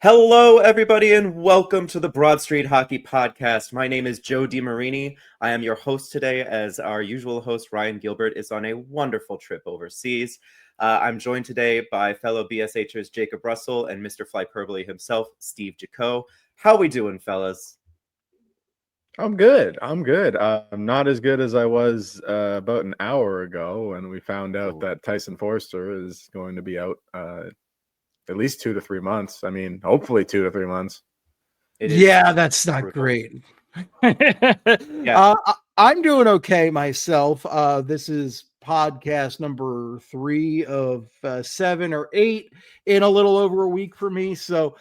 Hello, everybody, and welcome to the Broad Street Hockey Podcast. My name is Joe DeMarini. I am your host today, as our usual host, Ryan Gilbert, is on a wonderful trip overseas. I'm joined today by fellow BSHers Jacob Russell and Mr. Flyperbole himself, Steve Jacot. How we doing, fellas? I'm good. I'm not as good as I was about an hour ago when we found out that Tyson Foerster is going to be out at least 2 to 3 months. I mean, hopefully 2 to 3 months. Yeah, that's not brutal. great. Yeah. I'm doing okay myself. This is podcast number 3 of 7 or 8 in a little over a week for me. So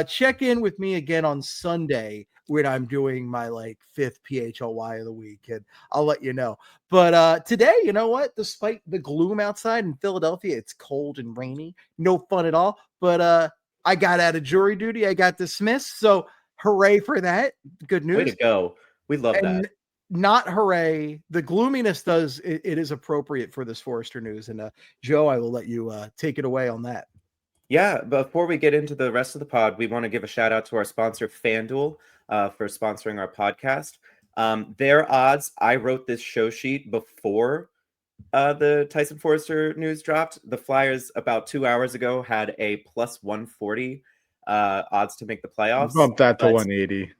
check in with me again on Sunday when I'm doing my fifth PHLY of the week, and I'll let you know. But today, you know what? Despite the gloom outside in Philadelphia, it's cold and rainy. No fun at all. But I got out of jury duty. I got dismissed. So hooray for that. Good news. Way to go. We love that. Not hooray. The gloominess it is appropriate for this Foerster news. And Joe, I will let you take it away on that. Yeah, before we get into the rest of the pod, we want to give a shout out to our sponsor, FanDuel, for sponsoring our podcast. Their odds, I wrote this show sheet before the Tyson Foerster news dropped. The Flyers, about 2 hours ago, had a plus 140 odds to make the playoffs. Bump that to 180.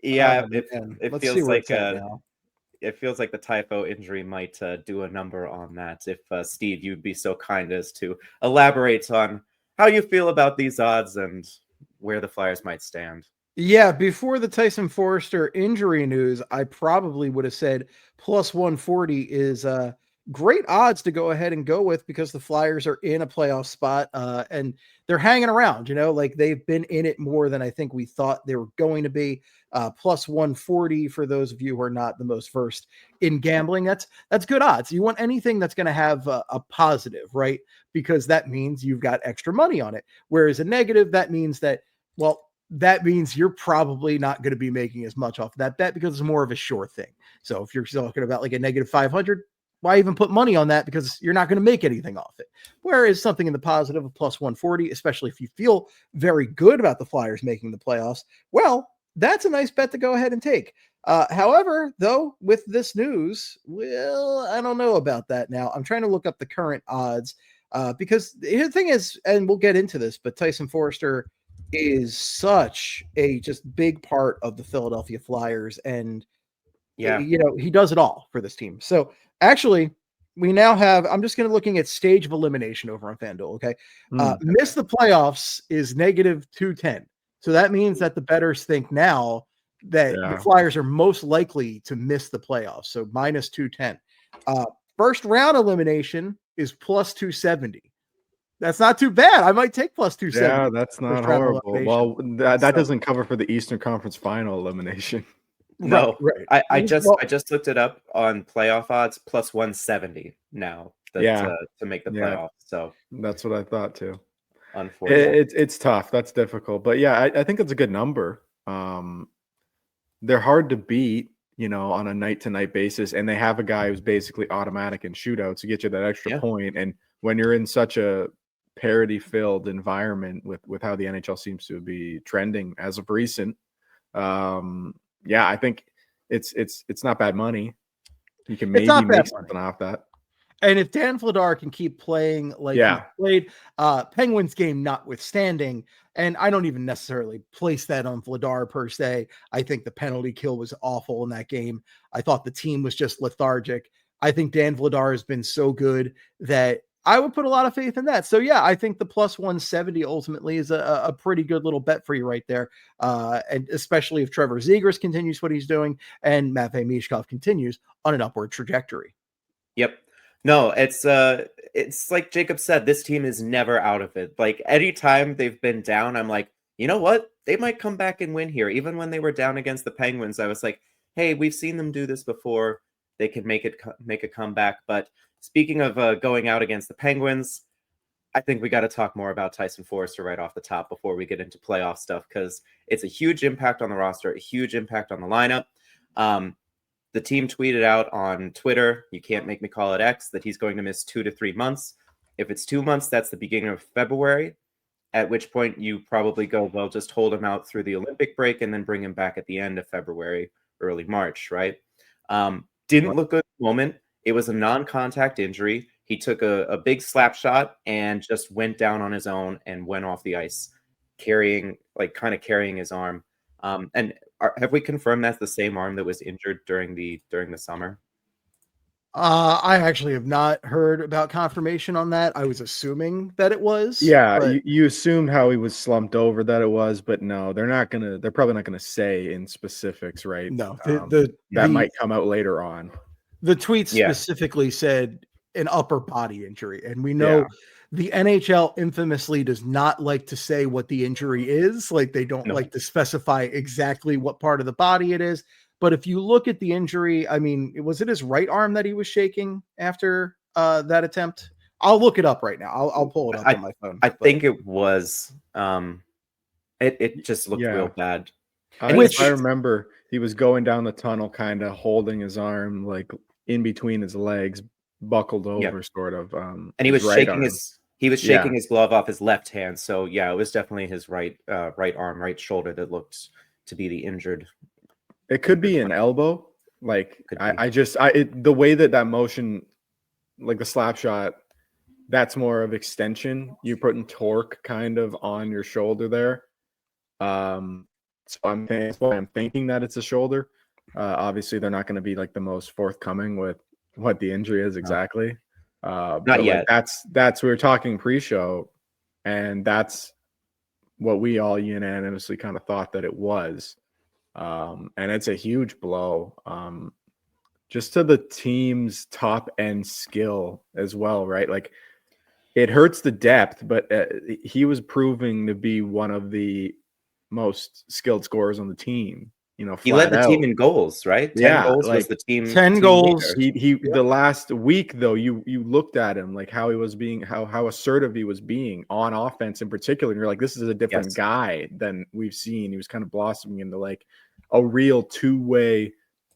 Yeah, it Let's feels like it feels like the typho injury might do a number on that. If Steve, you'd be so kind as to elaborate on how you feel about these odds and where the Flyers might stand. Yeah, before the Tyson Foerster injury news, I probably would have said plus 140 is great odds to go ahead and go with because the Flyers are in a playoff spot and they're hanging around, like they've been in it more than I think we thought they were going to be. Plus 140 for those of you who are not the most versed in gambling. That's good odds. You want anything that's going to have a positive, right? Because that means you've got extra money on it. Whereas a negative, that means you're probably not going to be making as much off of that bet because it's more of a sure thing. So if you're talking about like a negative 500, why even put money on that? Because you're not going to make anything off it. Whereas something in the positive of plus 140, especially if you feel very good about the Flyers making the playoffs, well, that's a nice bet to go ahead and take. However, though, with this news, well, I don't know about that now. I'm trying to look up the current odds because the thing is, and we'll get into this, but Tyson Foerster is such a just big part of the Philadelphia Flyers, and he does it all for this team. So actually, we now have, I'm just going to looking at stage of elimination over on FanDuel. Okay. Miss the playoffs is negative 210. So that means that the bettors think now that the Flyers are most likely to miss the playoffs. So minus 210. First round elimination is plus 270. That's not too bad. I might take plus 270. Yeah, that's not horrible. Well, that doesn't cover for the Eastern Conference Final elimination. No, right. I just looked it up on playoff odds, plus 170 now to make the playoffs. So that's what I thought too. Unfortunately, it's tough. That's difficult, but yeah, I think it's a good number. They're hard to beat, on a night-to-night basis, and they have a guy who's basically automatic in shootouts to get you that extra point. And when you're in such a parity-filled environment with how the NHL seems to be trending as of recent, I think it's not bad money. You can maybe make something off that. And if Dan Vladar can keep playing like he played, Penguins game notwithstanding, and I don't even necessarily place that on Vladar per se. I think the penalty kill was awful in that game. I thought the team was just lethargic. I think Dan Vladar has been so good that I would put a lot of faith in that. So yeah, I think the plus 170 ultimately is a pretty good little bet for you right there. And especially if Trevor Zegras continues what he's doing and Matvei Michkov continues on an upward trajectory. Yep. No, it's like Jacob said, this team is never out of it. Like anytime they've been down, I'm like, you know what? They might come back and win here. Even when they were down against the Penguins, I was like, hey, we've seen them do this before. They can make a comeback. But speaking of going out against the Penguins, I think we got to talk more about Tyson Foerster right off the top before we get into playoff stuff, because it's a huge impact on the roster, a huge impact on the lineup. The team tweeted out on Twitter, you can't make me call it X, that he's going to miss 2 to 3 months. If it's 2 months, that's the beginning of February. at which point you probably go, well, just hold him out through the Olympic break and then bring him back at the end of February, early March, right? Didn't look good at the moment. It was a non-contact injury. He took a big slap shot and just went down on his own and went off the ice, carrying his arm. And have we confirmed that's the same arm that was injured during the summer? I actually have not heard about confirmation on that. I was assuming that it was. Yeah, but you assumed how he was slumped over that it was, but no, they're probably not gonna say in specifics, right? no, That might come out later on. the tweet Yeah. specifically said an upper body injury, and we know the NHL infamously does not like to say what the injury is. Like, they don't like to specify exactly what part of the body it is. But if you look at the injury, I mean, was it his right arm that he was shaking after that attempt? I'll look it up right now. I'll pull it up on my phone. I think it was. It just looked real bad. I remember he was going down the tunnel, kind of holding his arm like in between his legs, buckled over, sort of. And he was shaking his glove off his left hand. So yeah, it was definitely his right arm, right shoulder that looked to be the injured. It could be an elbow. Like the way that motion, like the slap shot, that's more of extension. You're putting torque kind of on your shoulder there. So that's why I'm thinking that it's a shoulder. Obviously, they're not going to be like the most forthcoming with what the injury is exactly. Not yet. Like, that's we were talking pre-show, and that's what we all unanimously kind of thought that it was. And it's a huge blow just to the team's top end skill as well, right? Like, it hurts the depth, but he was proving to be one of the most skilled scorers on the team. He led the team in goals, right? 10 goals was the team. 10 goals. He the last week though, you looked at him like how he was being, how assertive he was being on offense in particular, and you're like, this is a different guy than we've seen. He was kind of blossoming into like a real two-way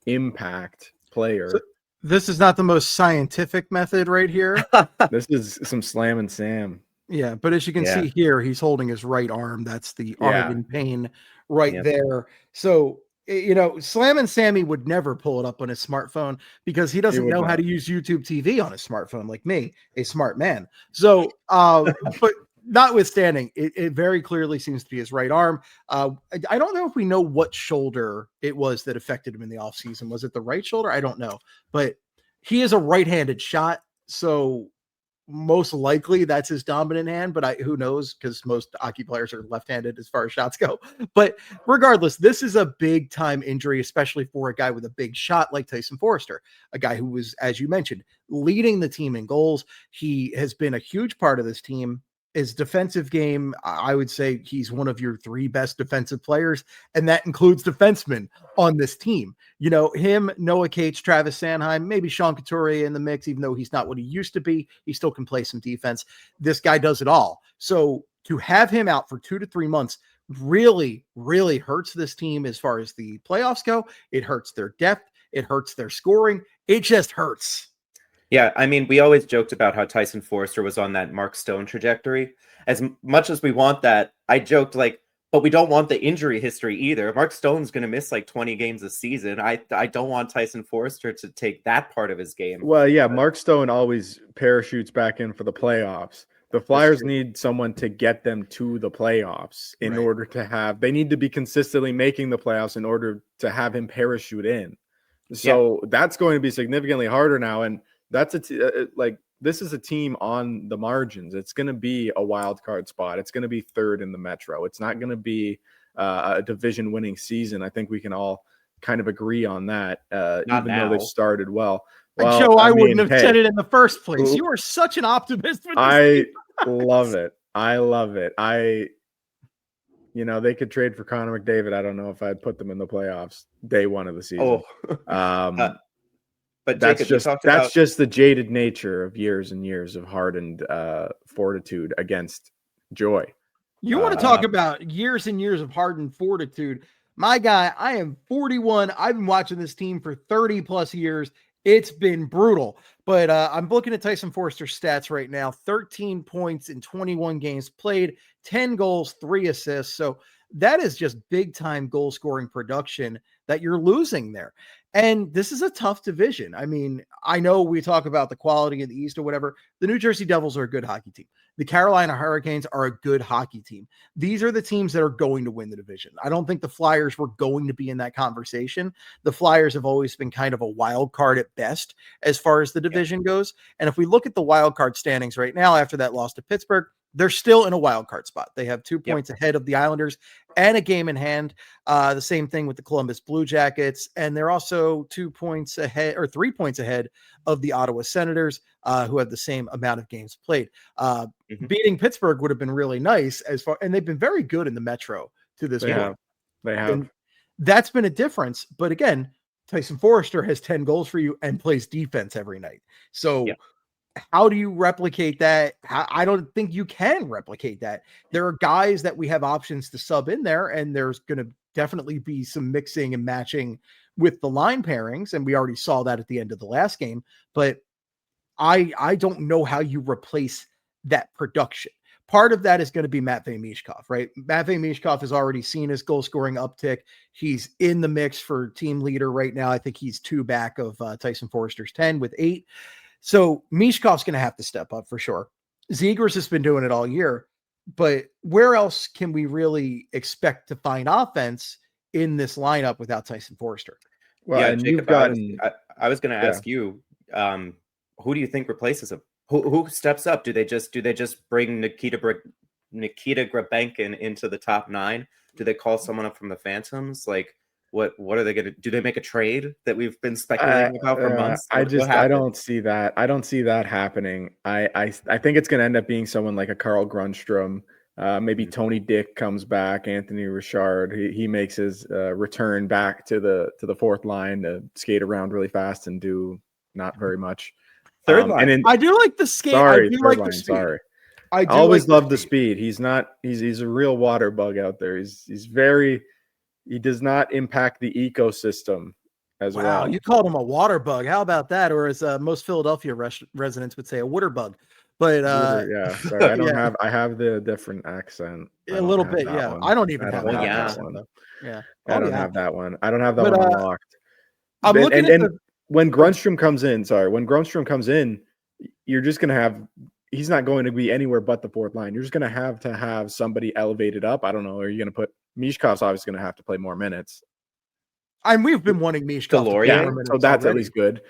impact player. So this is not the most scientific method right here. This is some Slam and Sam. Yeah, but as you can see here, he's holding his right arm. That's the arm in pain there. So, Slam and Sammy would never pull it up on his smartphone because he doesn't know how to use YouTube TV on his smartphone like me, a smart man. So, but notwithstanding, it very clearly seems to be his right arm. I don't know if we know what shoulder it was that affected him in the offseason. Was it the right shoulder? I don't know. But he is a right-handed shot, so most likely that's his dominant hand, but who knows, because most hockey players are left-handed as far as shots go. But regardless, this is a big time injury, especially for a guy with a big shot like Tyson Foerster, a guy who was, as you mentioned, leading the team in goals. He has been a huge part of this team. His defensive game, I would say he's one of your three best defensive players, and that includes defensemen on this team. Him, Noah Cates, Travis Sanheim, maybe Sean Couturier in the mix, even though he's not what he used to be. He still can play some defense. This guy does it all. So to have him out for 2 to 3 months really, really hurts this team as far as the playoffs go. It hurts their depth. It hurts their scoring. It just hurts. Yeah, I mean, we always joked about how Tyson Foerster was on that Mark Stone trajectory. As much as we want that, I joked like, but we don't want the injury history either. Mark Stone's going to miss like 20 games a season. I don't want Tyson Foerster to take that part of his game. Well, yeah, Mark Stone always parachutes back in for the playoffs. The Flyers need someone to get them to the playoffs in order to have – they need to be consistently making the playoffs in order to have him parachute in. So that's going to be significantly harder now, and – that's this is a team on the margins. It's going to be a wild card spot. It's going to be third in the Metro. It's not going to be a division winning season. I think we can all kind of agree on that, even though they started well. Joe, I wouldn't have said it in the first place. You are such an optimist. With this love it. I love it. They could trade for Connor McDavid. I don't know if I'd put them in the playoffs day one of the season. But that's Jacob, just the jaded nature of years and years of hardened fortitude against joy. You want to talk about years and years of hardened fortitude? My guy, I am 41. I've been watching this team for 30 plus years. It's been brutal. But I'm looking at Tyson Foerster's stats right now. 13 points in 21 games played, 10 goals, 3 assists. So that is just big time goal scoring production that you're losing there. And this is a tough division. I mean, I know we talk about the quality of the East or whatever. The New Jersey Devils are a good hockey team. The Carolina Hurricanes are a good hockey team. These are the teams that are going to win the division. I don't think the Flyers were going to be in that conversation. The Flyers have always been kind of a wild card at best as far as the division goes. And if we look at the wild card standings right now, after that loss to Pittsburgh, they're still in a wild card spot. They have 2 points ahead of the Islanders and a game in hand. The same thing with the Columbus Blue Jackets. And they're also 2 points ahead or 3 points ahead of the Ottawa Senators, who have the same amount of games played. Beating Pittsburgh would have been really nice and they've been very good in the Metro to this point. They have. And that's been a difference. But again, Tyson Foerster has 10 goals for you and plays defense every night. So how do you replicate that? I don't think you can replicate that. There are guys that we have options to sub in there, and there's going to definitely be some mixing and matching with the line pairings. And we already saw that at the end of the last game, but I don't know how you replace that production. Part of that is going to be Matvei Michkov, right? Matvei Michkov has already seen his goal scoring uptick. He's in the mix for team leader right now. I think he's 2 back of Tyson Foerster's 10 with 8. So Mishkov's going to have to step up for sure. Zegras has been doing it all year, but where else can we really expect to find offense in this lineup without Tyson Foerster? Well, and Jacob, you've gotten. I was going to ask you, who do you think replaces him? Who steps up? Do they just bring Nikita Grabenkin into the top 9? Do they call someone up from the Phantoms? Like, what are they going to do? They make a trade that we've been speculating about for months? I don't see that. I don't see that happening. I think it's going to end up being someone like a Carl Grundstrom. Maybe Tony Dick comes back. Anthony Richard. He makes his return back to the fourth line to skate around really fast and do not very much. Third line. I do like the skate. Sorry, I do third like line. the speed. Sorry. I always love the speed. He's a real water bug out there. He does not impact the ecosystem as well. Wow, you called him a water bug. How about that? Or as most Philadelphia residents would say, a water bug. But sorry, I have the different accent. A little bit, one. I don't even have that accent, one. Yeah. I don't have that one. I don't have that one unlocked. I'm looking at when Grundstrom comes in, you're just going to have – he's not going to be anywhere but the fourth line. You're just going to have somebody elevated up. I don't know. Are you going to put – Mishkov's obviously going to have to play more minutes. And we've been wanting Mishkov to play more minutes. So that's already at least good.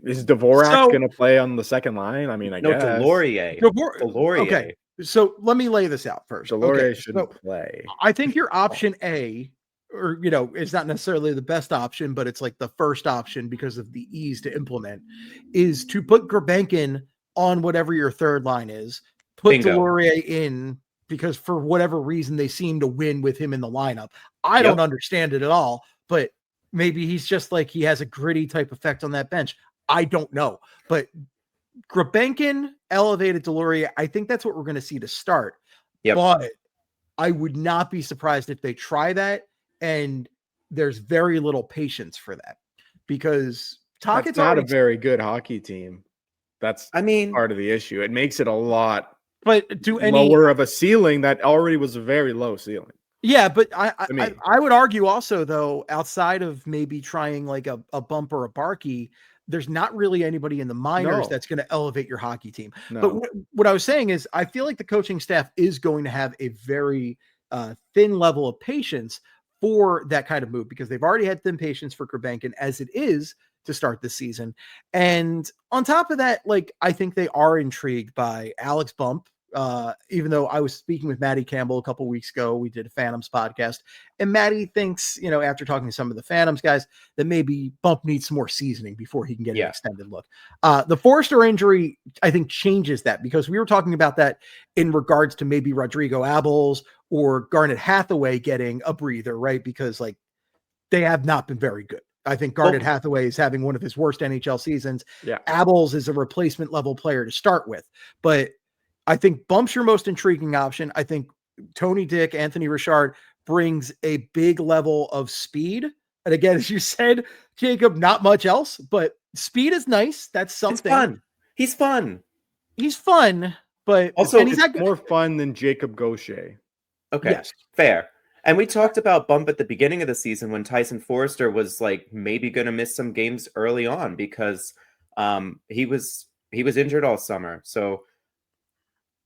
Is Dvorak going to play on the second line? I mean, I guess. Delorier. Okay. So let me lay this out first. Delorier shouldn't play. I think your option A – or, is not necessarily the best option, but it's like the first option because of the ease to implement, is to put Grabenkin on whatever your third line is, put Delorier in because for whatever reason they seem to win with him in the lineup. I don't understand it at all, but maybe he's just like he has a gritty type effect on that bench. I don't know, but Grabenkin elevated Delorier. I think that's what we're going to see to start. But I would not be surprised if they try that. And there's very little patience for that because Tocchet's not a very good hockey team. That's part of the issue. It makes it a lot lower of a ceiling that already was a very low ceiling. Yeah, but I would argue also, though, outside of maybe trying like a bump or a Barkey, there's not really anybody in the minors that's going to elevate your hockey team. No. But what I was saying is I feel like the coaching staff is going to have a very thin level of patience for that kind of move because they've already had thin patience for Grabenkin as it is to start the season. And on top of that, like, I think they are intrigued by Alex Bump. Even though I was speaking with Maddie Campbell a couple weeks ago, we did a Phantoms podcast, and Maddie thinks, after talking to some of the Phantoms guys, that maybe Bump needs some more seasoning before he can get an extended look. The Foerster injury, I think, changes that because we were talking about that in regards to maybe Rodrigo Abels or Garnet Hathaway getting a breather, right? Because like they have not been very good. I think Garnet Hathaway is having one of his worst NHL seasons. Yeah. Abels is a replacement level player to start with, but I think Bump's your most intriguing option. I think Tony Dick, Anthony Richard brings a big level of speed. And again, as you said, Jacob, not much else, but Speed is nice. That's It's something. fun. He's fun. He's fun, but Also, and he's It's not good. more fun than Jacob Gaucher. Okay, Yes. fair. And we talked about bump at the beginning of the season when Tyson Foerster was like maybe going to miss some games early on because he was injured all summer. So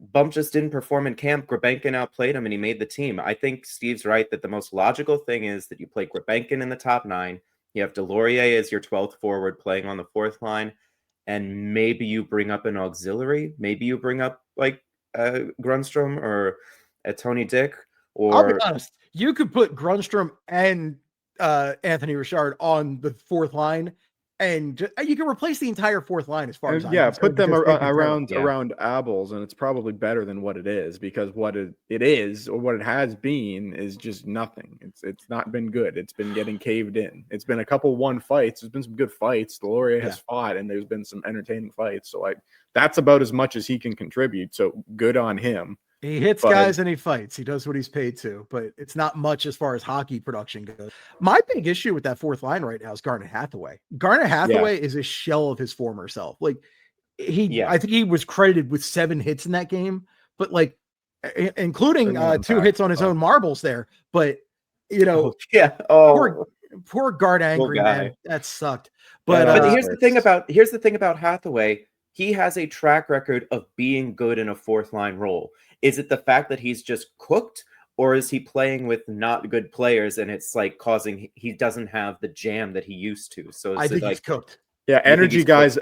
Bump just didn't perform in camp. Gurbankin outplayed him and he made the team. I think Steve's right that the most logical thing is that you play Gurbankin in the top 9. You have Delorier as your 12th forward playing on the 4th line. And maybe you bring up an auxiliary. Maybe you bring up like Grunstrom or Tony Dick. Or I'll be honest, you could put Grunstrom and Anthony Richard on the 4th line, and you can replace the entire 4th line as far as I'm concerned, put them because they can throw. around Abels, and it's probably better than what it is, because what it is or what it has been is just nothing. It's not been good. It's been getting caved in. It's been a couple one fights. There's been some good fights. Delorier has fought, and there's been some entertaining fights. So that's about as much as he can contribute. So good on him. He hits guys and he fights. He does what he's paid to, but it's not much as far as hockey production goes. My big issue with that 4th line right now is Garnet Hathaway. Garnet Hathaway is a shell of his former self. Like I think he was credited with 7 hits in that game, but like including 2 hits on his own marbles there. But poor Guard Angry, man. That sucked. But here's the thing about Hathaway. He has a track record of being good in a 4th line role. Is it the fact that he's just cooked, or is he playing with not good players and it's like he doesn't have the jam that he used to? So I think he's cooked. Yeah, energy guys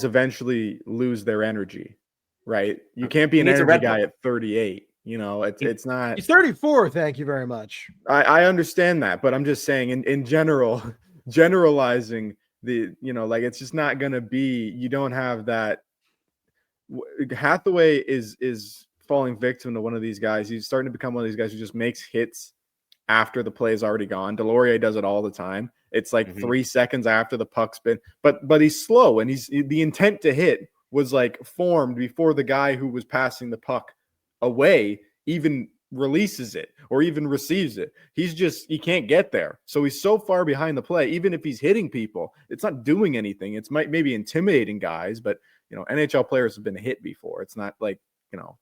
eventually lose their energy, right? You can't be an energy guy at 38. It's not. He's 34. Thank you very much. I understand that, but I'm just saying in general, generalizing it's just not going to be. You don't have that. Hathaway is falling victim to one of these guys. He's starting to become one of these guys who just makes hits after the play is already gone. Delorier does it all the time. It's like 3 seconds after the puck's been, but he's slow, and the intent to hit was like formed before the guy who was passing the puck away even releases it or even receives it. He can't get there. So he's so far behind the play. Even if he's hitting people, it's not doing anything. It's maybe intimidating guys, but NHL players have been hit before. It's not like,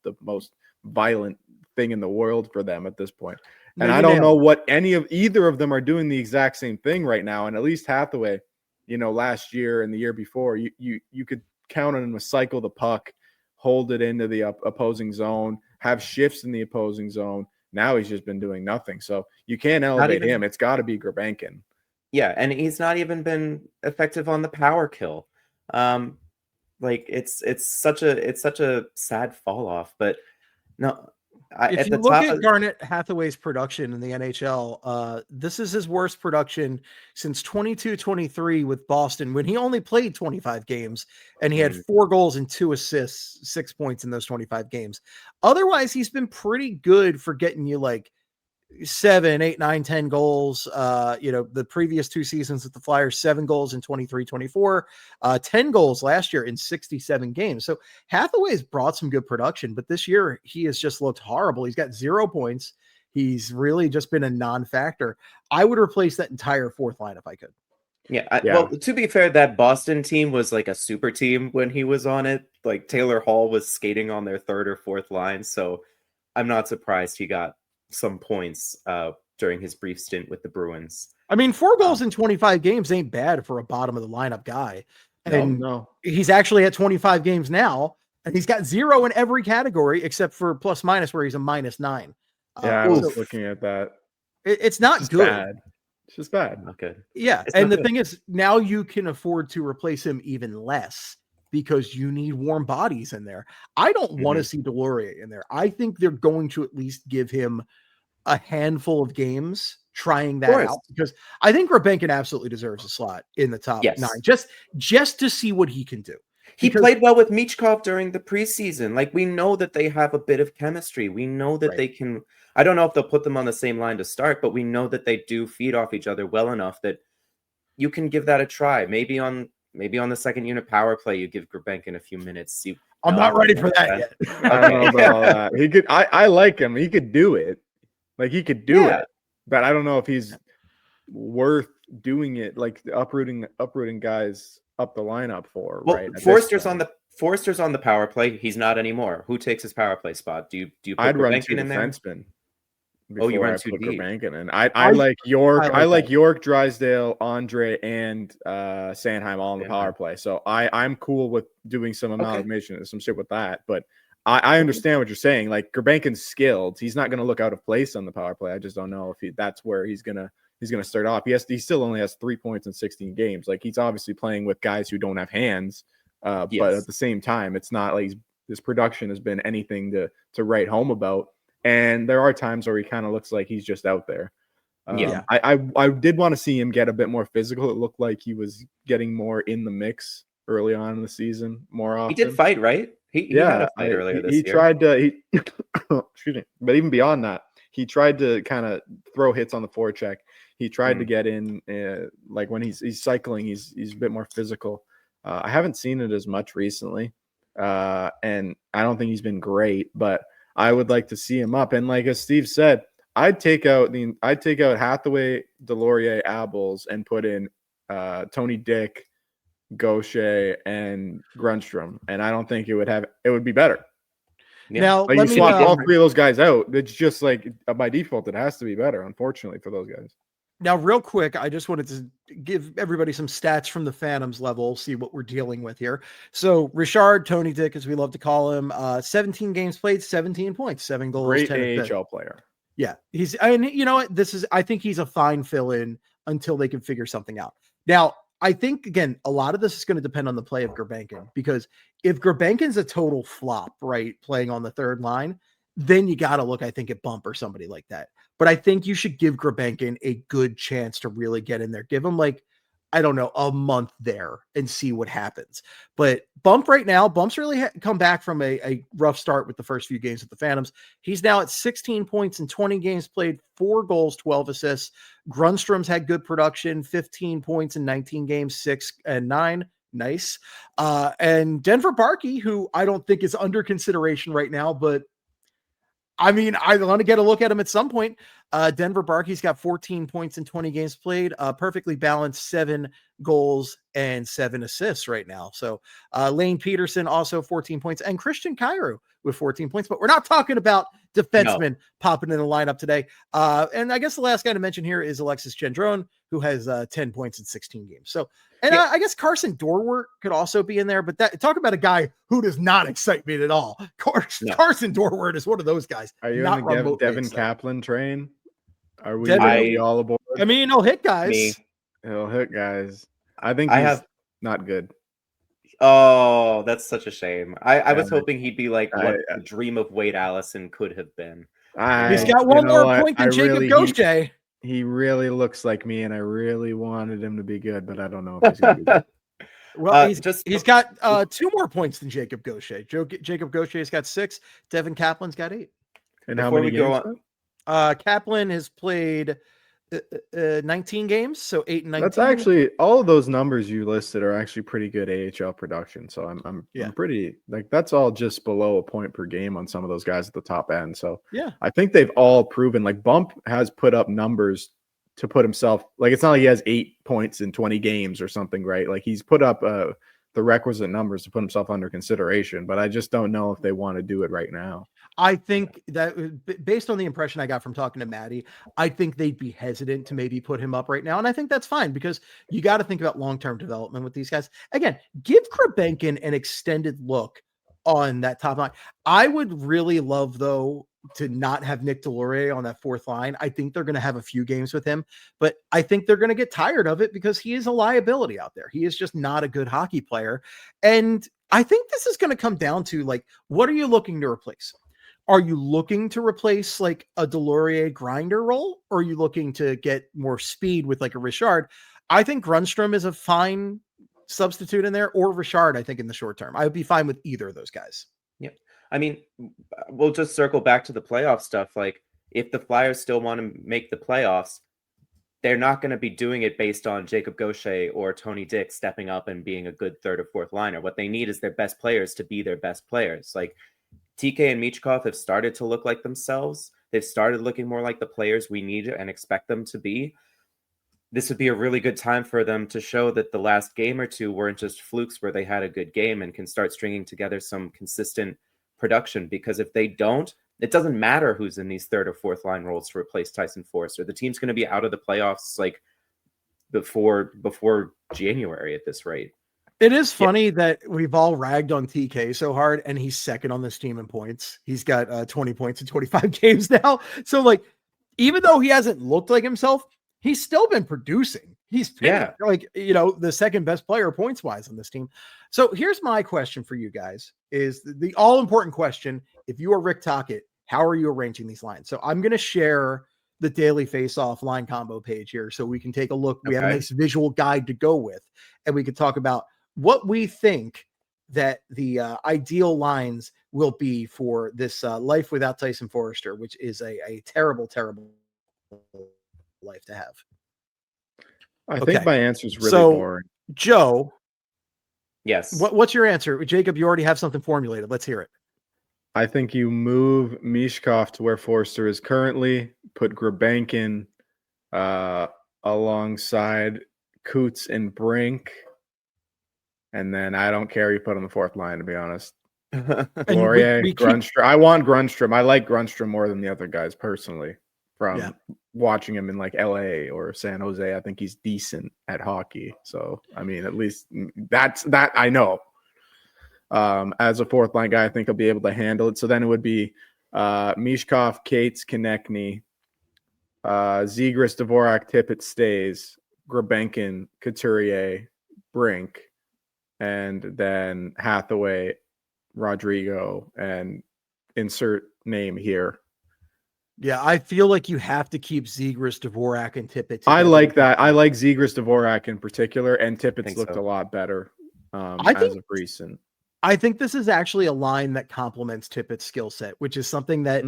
the most violent thing in the world for them at this point. And I don't know what either of them are doing the exact same thing right now. And at least Hathaway, last year and the year before, you could count on him to cycle the puck, hold it into the opposing zone, have shifts in the opposing zone. Now he's just been doing nothing. So you can't elevate him. It's got to be Gurbankin. Yeah, and he's not even been effective on the power kill. It's such a sad fall off. But no, if you look at Garnet Hathaway's production in the NHL, this is his worst production since 22-23 with Boston, when he only played 25 games and he had 4 goals and 2 assists, 6 points in those 25 games. Otherwise, he's been pretty good for getting you like 7, 8, 9, 10 goals. The previous 2 seasons with the Flyers, 7 goals in 23-24, 10 goals last year in 67 games. So Hathaway's brought some good production, but this year he has just looked horrible. He's got 0 points. He's really just been a non-factor. I would replace that entire 4th line if I could. Well, to be fair, that Boston team was like a super team when he was on it. Like Taylor Hall was skating on their 3rd or 4th line. So I'm not surprised he got some points during his brief stint with the Bruins. I mean, 4 goals in 25 games ain't bad for a bottom of the lineup guy. And no. He's actually at 25 games now, and he's got 0 in every category except for plus minus, where he's a -9. I was looking at that. It's not good. Bad. It's just bad. Not good. Yeah. And the thing is, now you can afford to replace him even less because you need warm bodies in there. I don't want to see Delorier in there. I think they're going to at least give him a handful of games trying that out, because I think Gurbankin absolutely deserves a slot in the top 9, just to see what he can do. He played well with Michkov during the preseason. Like, we know that they have a bit of chemistry. We know that they can. I don't know if they'll put them on the same line to start, but we know that they do feed off each other well enough that you can give that a try. Maybe on the second unit power play, you give Gurbankin a few minutes. I'm not ready for that yet. I don't know about all that. He could. I like him. He could do it. Like, he could do it, but I don't know if he's worth doing it. Like uprooting guys up the lineup for, Well, right? at this Forster's point. on the power play. He's not anymore. Who takes his power play spot? Do you put I'd run two Gurbankin in there? defensemen Oh, you before run I too put deep. Gurbankin in. I like York. I like that. York, Drysdale, Andre, and Sanheim all in the power Sanheim. play. So I'm cool with doing some Okay. amalgamation and some shit with that. But I understand what you're saying. Like Gurbankin's skilled. He's not going to look out of place on the power play. I just don't know if that's where he's gonna start off. He still only has 3 points in 16 games. Like he's obviously playing with guys who don't have hands. But at the same time, it's not like his production has been anything to write home about. And there are times where he kind of looks like he's just out there. I did want to see him get a bit more physical. It looked like he was getting more in the mix early on in the season more often. He did fight, right? He had a fight earlier this year. He tried to excuse me, but even beyond that, he tried to kind of throw hits on the forecheck. He tried to get in, like when he's cycling, he's a bit more physical. I haven't seen it as much recently, and I don't think he's been great, but I would like to see him up. And like as Steve said, I'd take out Hathaway, Delorier, Abels, and put in Tony Dick, Gaucher, and Grunstrom, and I don't think it would be better. Yeah. Now, Like let you me swap all three of those guys out. It's just like by default, it has to be better, unfortunately, for those guys. Now, real quick, I just wanted to give everybody some stats from the Phantoms level, see what we're dealing with here. So, Richard, Tony Dick, as we love to call him, 17 games played, 17 points, 7 goals, Great 10 assists. AHL player. Yeah, and you know what? I think he's a fine fill-in until they can figure something out. Now, I think, again, a lot of this is going to depend on the play of Gurbankin, because if Gurbankin's a total flop, right, playing on the third line, then you got to look, I think, at Bump or somebody like that. But I think you should give Gurbankin a good chance to really get in there. Give him, like, I don't know, a month there and see what happens. But Bump's really come back from a rough start with the first few games with the Phantoms. He's now at 16 points in 20 games played, 4 goals, 12 assists. Grunstrom's had good production, 15 points in 19 games, 6 and 9. Nice. And Denver Barkey, who I don't think is under consideration right now, but I mean, I want to get a look at him at some point. Denver Barkey's got 14 points in 20 games played, perfectly balanced, 7 goals and 7 assists right now. So Lane Peterson also 14 points, and Christian Cairo with 14 points. But we're not talking about defensemen popping in the lineup today. And I guess the last guy to mention here is Alexis Gendron, who has 10 points in 16 games. So, and I guess Carson Dorwart could also be in there, but talk about a guy who does not excite me at all. Carson Dorwart is one of those guys. Are you on the Devin Kaplan train? Are we all aboard? I mean, he'll hit guys. He'll hit guys. I think he's not good. Oh, that's such a shame. I was hoping he'd be like what the dream of Wade Allison could have been. He's got one more point than Jacob Gaucher. He really looks like me, and I really wanted him to be good, but I don't know if he's going to be good. Well, he's got 2 more points than Jacob Gaucher. Jacob Gaucher's got 6. Devin Kaplan's got 8. And how many games? Kaplan has played 19 games, so 8 and 19. That's actually all of those numbers you listed are actually pretty good AHL production. So I'm pretty like that's all just below a point per game on some of those guys at the top end. So yeah, I think they've all proven like Bump has put up numbers to put himself like it's not like he has 8 points in 20 games or something, right? Like he's put up the requisite numbers to put himself under consideration, but I just don't know if they want to do it right now. I think that based on the impression I got from talking to Maddie, I think they'd be hesitant to maybe put him up right now. And I think that's fine because you got to think about long-term development with these guys. Again, give Gurbankin an extended look on that top line. I would really love, though, to not have Nick Delorier on that fourth line. I think they're going to have a few games with him, but I think they're going to get tired of it because he is a liability out there. He is just not a good hockey player. And I think this is going to come down to, like, what are you looking to replace? Are you looking to replace like a Delorier grinder role, or are you looking to get more speed with like a Richard? I think Grunstrom is a fine substitute in there, or Richard, I think in the short term. I would be fine with either of those guys. Yep. I mean, we'll just circle back to the playoff stuff. Like, if the Flyers still want to make the playoffs, they're not going to be doing it based on Jacob Gaucher or Tony Dick stepping up and being a good third or fourth liner. What they need is their best players to be their best players. Like, TK and Michkov have started to look like themselves. They've started looking more like the players we need and expect them to be. this would be a really good time for them to show that the last game or two weren't just flukes where they had a good game and can start stringing together some consistent production. Because if they don't, it doesn't matter who's in these third or fourth line roles to replace Tyson Foerster. The team's going to be out of the playoffs like before January at this rate. It is funny that we've all ragged on TK so hard, and he's second on this team in points. He's got 20 points in 25 games now. So, like, even though he hasn't looked like himself, he's still been producing. He's been, like, you know, the second best player points wise on this team. So here's my question for you guys: is the all important question? If you are Rick Tocchet, how are you arranging these lines? So I'm going to share the Daily Face-Off line combo page here, so we can take a look. We have a nice visual guide to go with, and we can talk about what we think that the ideal lines will be for this life without Tyson Foerster, which is a terrible, terrible life to have. I think my answer is really boring. Joe. Yes. What's your answer? Jacob, you already have something formulated. Let's hear it. I think you move Mishkov to where Foerster is currently, put Grabenkin alongside Coots and Brink. And then I don't care who you put on the fourth line, to be honest. Laurier, Grundstrom. I want Grundstrom. I like Grundstrom more than the other guys personally. From watching him in like LA or San Jose, I think he's decent at hockey. So I mean, at least that I know. As a fourth line guy, I think he'll be able to handle it. So then it would be Mishkov, Cates, Konechny, Zegras, Dvorak, Tippett stays, Grabenkin, Couturier, Brink. And then Hathaway, Rodrigo, and insert name here. Yeah, I feel like you have to keep Zegras, Dvorak, and Tippett. I like that. I like Zegras, Dvorak in particular, and Tippett's looked a lot better as of recent. I think this is actually a line that complements Tippett's skill set, which is something that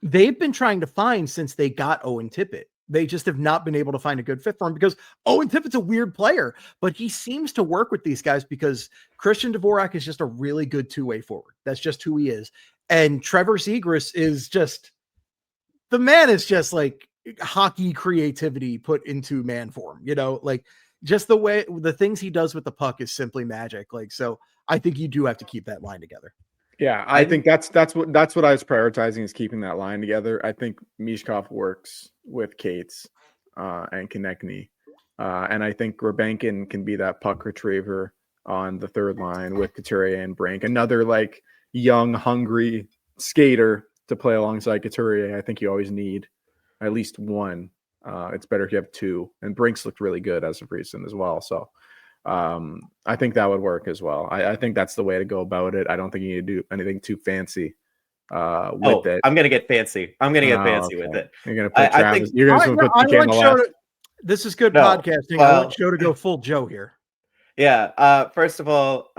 they've been trying to find since they got Owen Tippett. They just have not been able to find a good fit for him because Owen Tippett's a weird player, but he seems to work with these guys because Christian Dvorak is just a really good two-way forward. That's just who he is. And Trevor Zegras is just, the man is just like hockey creativity put into man form, you know, like just the way, the things he does with the puck is simply magic. Like, so I think you do have to keep that line together. Yeah, I think that's what I was prioritizing, is keeping that line together. I think Mishkov works with Cates and Konechny. And I think Grabenkin can be that puck retriever on the third line with Couturier and Brink. Another like young, hungry skater to play alongside Couturier. I think you always need at least one. It's better if you have two. And Brink's looked really good as of recent as well. So I think that would work as well. I think that's the way to go about it. I don't think you need to do anything too fancy with it. I'm gonna get fancy. I'm gonna get fancy with it. You're gonna put Travis. You're gonna put PK on the left. This is good podcasting. I want Joe to go full Joe here. Yeah. First of all,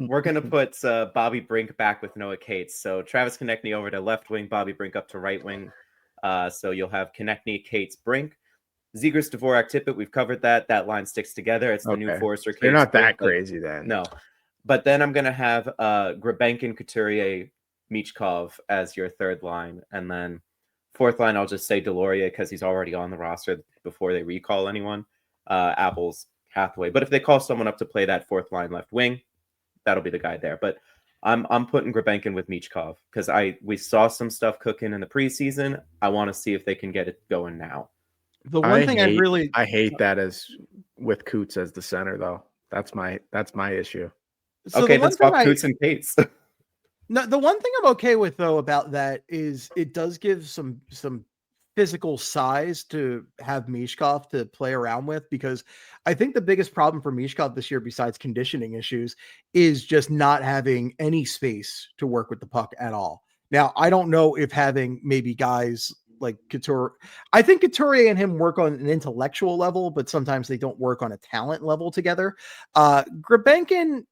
we're gonna put Bobby Brink back with Noah Cates. So Travis Konechny over to left wing, Bobby Brink up to right wing. So you'll have Konechny, Cates, Brink. Zegras, Dvorak, Tippett, we've covered that. That line sticks together. It's the new Foerster. You're not that crazy then. No. But then I'm going to have Grabenkin, Couturier, Michkov as your third line. And then fourth line, I'll just say Delorier because he's already on the roster before they recall anyone. Apples, Hathaway. But if they call someone up to play that fourth line left wing, that'll be the guy there. But I'm putting Grabenkin with Michkov because we saw some stuff cooking in the preseason. I want to see if they can get it going now. The one thing I hate that is with Coots as the center, though. That's my issue. So okay, let's swap Coots and Cates. No, the one thing I'm okay with though about that is it does give some physical size to have Mishkov to play around with, because I think the biggest problem for Mishkov this year, besides conditioning issues, is just not having any space to work with the puck at all. Now, I don't know if having maybe guys like Couture, I think Couturier and him work on an intellectual level, but sometimes they don't work on a talent level together. Grabenkin,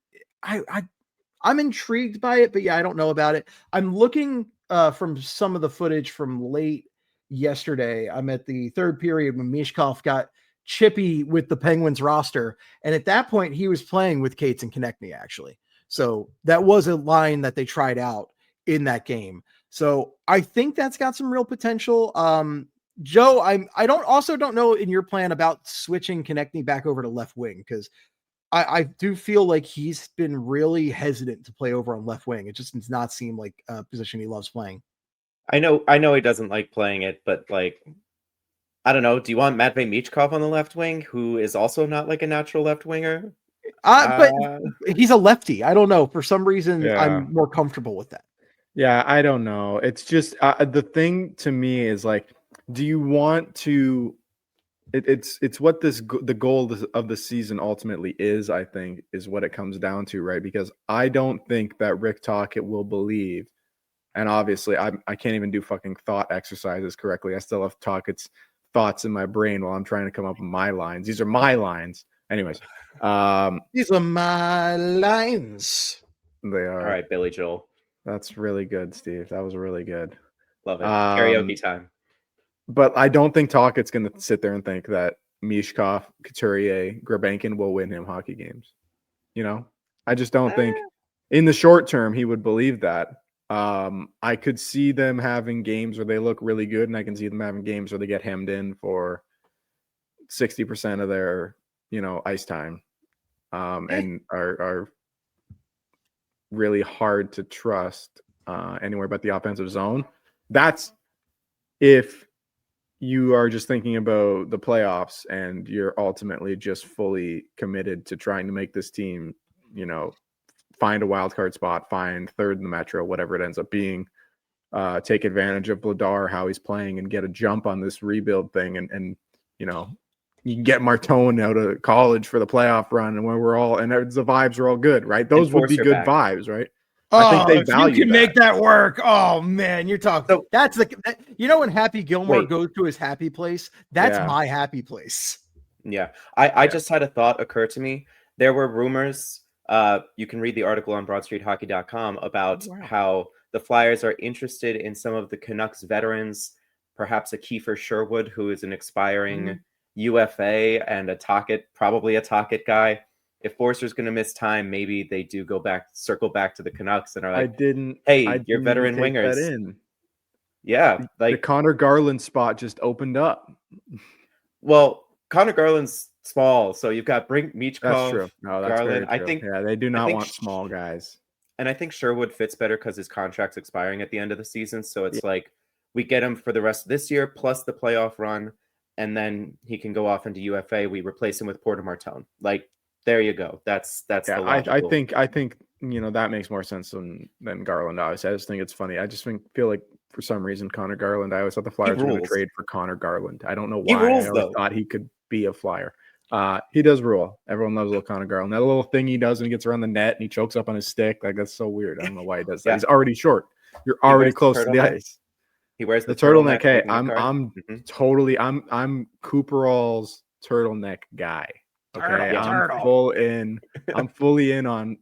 I'm intrigued by it, but yeah, I don't know about it. I'm looking from some of the footage from late yesterday. I'm at the third period when Mishkov got chippy with the Penguins roster, and at that point he was playing with Cates and Konechny actually. So that was a line that they tried out in that game. So I think that's got some real potential. Joe, I don't know in your plan about connecting back over to left wing, because I do feel like he's been really hesitant to play over on left wing. It just does not seem like a position he loves playing. I know he doesn't like playing it, but like, I don't know. Do you want Matvey Michkov on the left wing, who is also not like a natural left winger? But he's a lefty. I don't know. For some reason, Yeah. I'm more comfortable with that. Yeah, I don't know. It's just the thing to me is like, do you want to? It's what the goal of the season ultimately is. I think is what it comes down to, right? Because I don't think that Rick Tocchet will believe, and obviously I can't even do fucking thought exercises correctly. I still have Tocchett's thoughts in my brain while I'm trying to come up with my lines. These are my lines, anyways. These are my lines. They are. All right, Billy Joel. That's really good, Steve. That was really good. Love it. Karaoke time. But I don't think Tocchet's going to sit there and think that Mishkov, Couturier, Grabenkin will win him hockey games. You know, I just don't think in the short term he would believe that. I could see them having games where they look really good, and I can see them having games where they get hemmed in for 60% of their, ice time, and are really hard to trust anywhere but the offensive zone. That's if you are just thinking about the playoffs and you're ultimately just fully committed to trying to make this team, find a wild card spot, find third in the Metro, whatever it ends up being, take advantage of Vladar, how he's playing, and get a jump on this rebuild thing. And you can get Martone out of college for the playoff run, and where we're all, and the vibes are all good, right? Those would be good vibes, right? I think they value you can make that work. Oh man, you're talking. So, that's when Happy Gilmore goes to his happy place. That's my happy place. Yeah, I just had a thought occur to me. There were rumors. You can read the article on BroadStreetHockey.com about how the Flyers are interested in some of the Canucks veterans, perhaps a Kiefer Sherwood, who is an expiring UFA, and probably a Tocchet guy. If Foerster's going to miss time, maybe they do circle back to the Canucks and are like, your veteran wingers. Yeah. Like the Connor Garland spot just opened up. Well, Connor Garland's small, so you've got Michkov. That's true. No, that's Garland. Very true. They do not want small guys. And I think Sherwood fits better because his contract's expiring at the end of the season. So it's like we get him for the rest of this year plus the playoff run, and then he can go off into UFA. We replace him with Porter Martone. Like, there you go. That's the logical. I think that makes more sense than Garland. Obviously, I just think it's funny. I just feel like for some reason Connor Garland. I always thought the Flyers were going to trade for Connor Garland. I don't know why. I always thought he could be a Flyer. He does rule. Everyone loves little Connor Garland. That little thing he does when he gets around the net and he chokes up on his stick, like that's so weird. I don't know why he does that. He's already short. You're already close to the ice. He wears the turtleneck. Hey, I'm totally I'm Cooperall's turtleneck guy. Okay, I'm fully in on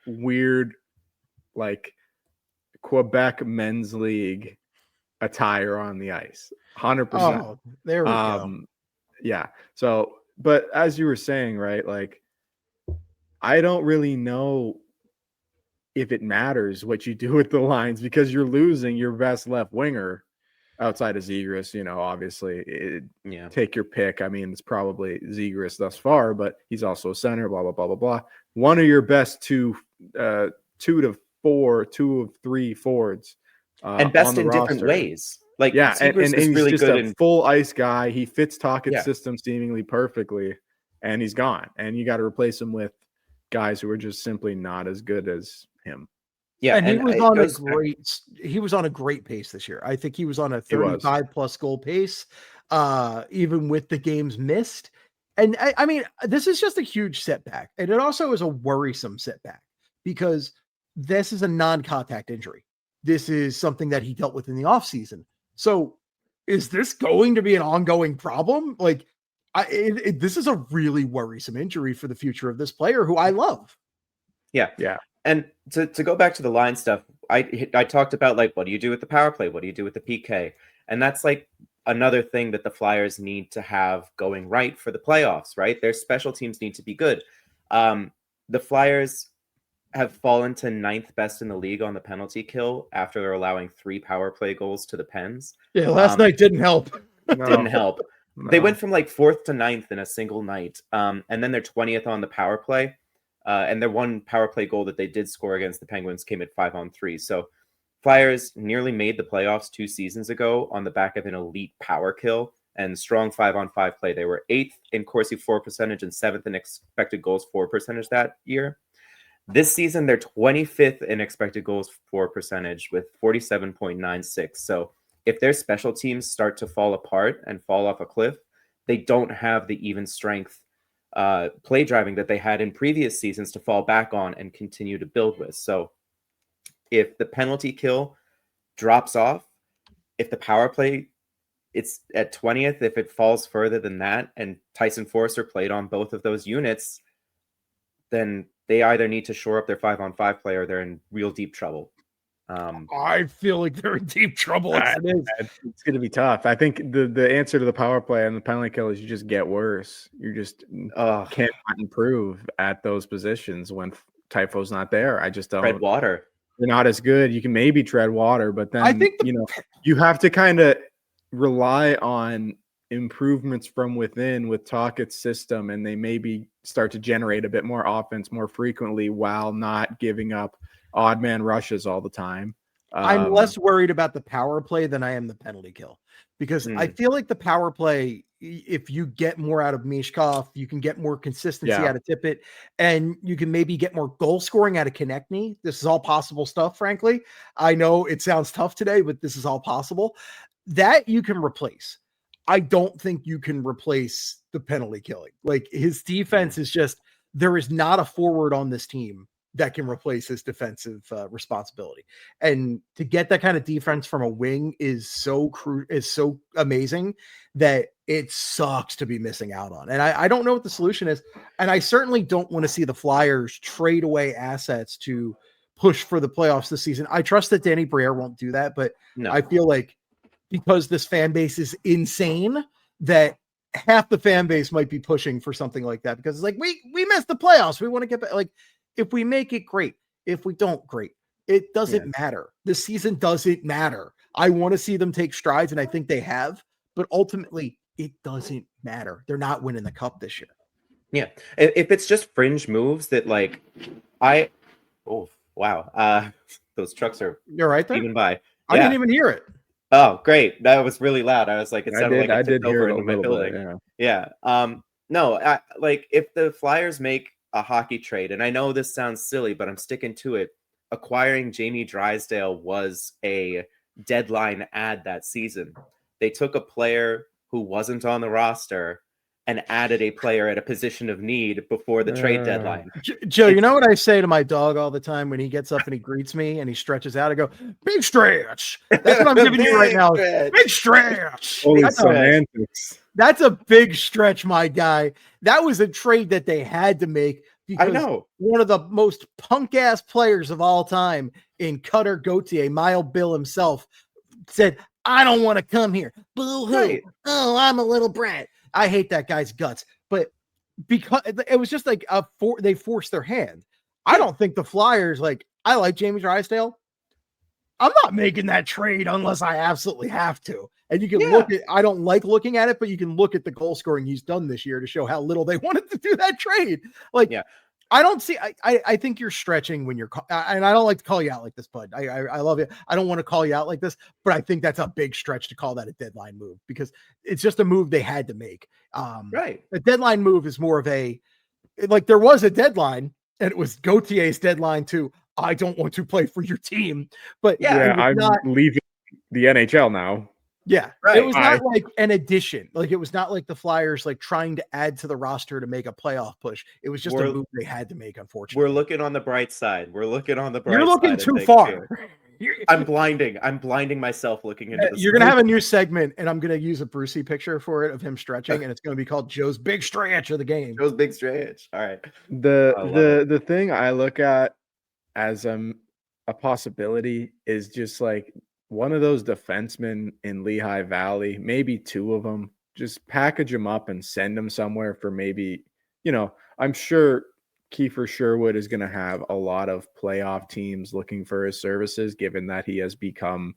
weird, like Quebec men's league attire on the ice. 100%. Oh, there we go. Yeah. So, but as you were saying, right, like I don't really know if it matters what you do with the lines because you're losing your best left winger outside of Zegras, obviously take your pick. I mean, it's probably Zegras thus far, but he's also a center, blah, blah, blah, blah, blah. One of your best two of three forwards. And best in roster. Different ways. Like, and he's really just a full ice guy. He fits Tocchet's system seemingly perfectly, and he's gone. And you got to replace him with guys who are just simply not as good as him. Yeah, and he was on a great pace this year. I think he was on a 35+ goal pace, even with the games missed. And I mean, this is just a huge setback. And it also is a worrisome setback because this is a non-contact injury. This is something that he dealt with in the offseason. So is this going to be an ongoing problem? Like, this is a really worrisome injury for the future of this player who I love. Yeah. And to go back to the line stuff, I talked about, like, what do you do with the power play? What do you do with the PK? And that's like another thing that the Flyers need to have going right for the playoffs, right? Their special teams need to be good. The Flyers have fallen to 9th best in the league on the penalty kill after allowing 3 power play goals to the Pens. Yeah, last night didn't help. Didn't help. No. They went from like 4th to 9th in a single night. And then they're 20th on the power play. And their one power play goal that they did score against the Penguins came at 5-on-3. So Flyers nearly made the playoffs 2 seasons ago on the back of an elite power kill and strong 5-on-5 play. They were 8th in Corsi for percentage and 7th in expected goals for percentage that year. This season, they're 25th in expected goals for percentage with 47.96. So if their special teams start to fall apart and fall off a cliff, they don't have the even strength play driving that they had in previous seasons to fall back on and continue to build with. So if the penalty kill drops off, if the power play it's at 20th, if it falls further than that, and Tyson Foerster played on both of those units, then they either need to shore up their 5-on-5 play or they're in real deep trouble. I feel like they're in deep trouble. It's going to be tough. I think the answer to the power play and the penalty kill is you just get worse. You just can't improve at those positions when Typho's not there. I just don't. Tread water. They're not as good. You can maybe tread water, but then I think you have to kind of rely on improvements from within with Tocchet's system, and they maybe start to generate a bit more offense more frequently while not giving up odd man rushes all the time. I'm less worried about the power play than I am the penalty kill, because I feel like the power play, if you get more out of Mishkov, you can get more consistency out of Tippett, and you can maybe get more goal scoring out of Konechny. This is all possible stuff, frankly. I know it sounds tough today, but this is all possible. That you can replace. I don't think you can replace the penalty killing. Like, his defense is just, there is not a forward on this team that can replace his defensive responsibility. And to get that kind of defense from a wing is so amazing that it sucks to be missing out on. And I don't know what the solution is. And I certainly don't want to see the Flyers trade away assets to push for the playoffs this season. I trust that Danny Briere won't do that, but I feel like because this fan base is insane, that half the fan base might be pushing for something like that, because it's like, we missed the playoffs. We want to get back. Like, if we make it, great. If we don't, great. It doesn't matter. This season doesn't matter. I want to see them take strides, and I think they have, but ultimately it doesn't matter. They're not winning the cup this year. Yeah. If it's just fringe moves that those trucks are you're right there. Even by. I didn't even hear it. Oh, great. That was really loud. I was like, it sounded like I it did tipped over hear it into my building. bit, No, like, if the Flyers make a hockey trade, and I know this sounds silly, but I'm sticking to it. Acquiring Jamie Drysdale was a deadline add that season. They took a player who wasn't on the roster and added a player at a position of need before the trade deadline. Joe, you know what I say to my dog all the time when he gets up and he greets me and he stretches out? I go, big stretch. That's what I'm giving you right now. Big stretch. That's a big stretch, my guy. That was a trade that they had to make, because I know one of the most punk ass players of all time in Cutter Gauthier, Mild Bill himself, said, I don't want to come here. Boo hoo. Right. Oh, I'm a little brat. I hate that guy's guts, but because it was just like they forced their hand. I don't think the Flyers, I like Jamie Drysdale. I'm not making that trade unless I absolutely have to. And you can look at, I don't like looking at it, but you can look at the goal scoring he's done this year to show how little they wanted to do that trade. I don't see, I think you're stretching when you're, and I don't like to call you out like this, bud. I love you. I don't want to call you out like this, but I think that's a big stretch to call that a deadline move, because it's just a move they had to make. Right. A deadline move is more of there was a deadline, and it was Gauthier's deadline too. I don't want to play for your team, but I'm leaving the NHL now. Yeah, right. It was not like an addition. Like, it was not like the Flyers trying to add to the roster to make a playoff push. It was just a move they had to make, unfortunately. We're looking on the bright side. You're looking too far. I'm blinding myself looking into this. You're going to have a new segment, and I'm going to use a Brucey picture for it of him stretching, and it's going to be called Joe's Big Stretch of the game. Joe's Big Stretch. All right. The thing I look at as a possibility is just like one of those defensemen in Lehigh Valley, maybe two of them, just package them up and send them somewhere for maybe, I'm sure Kiefer Sherwood is going to have a lot of playoff teams looking for his services, given that he has become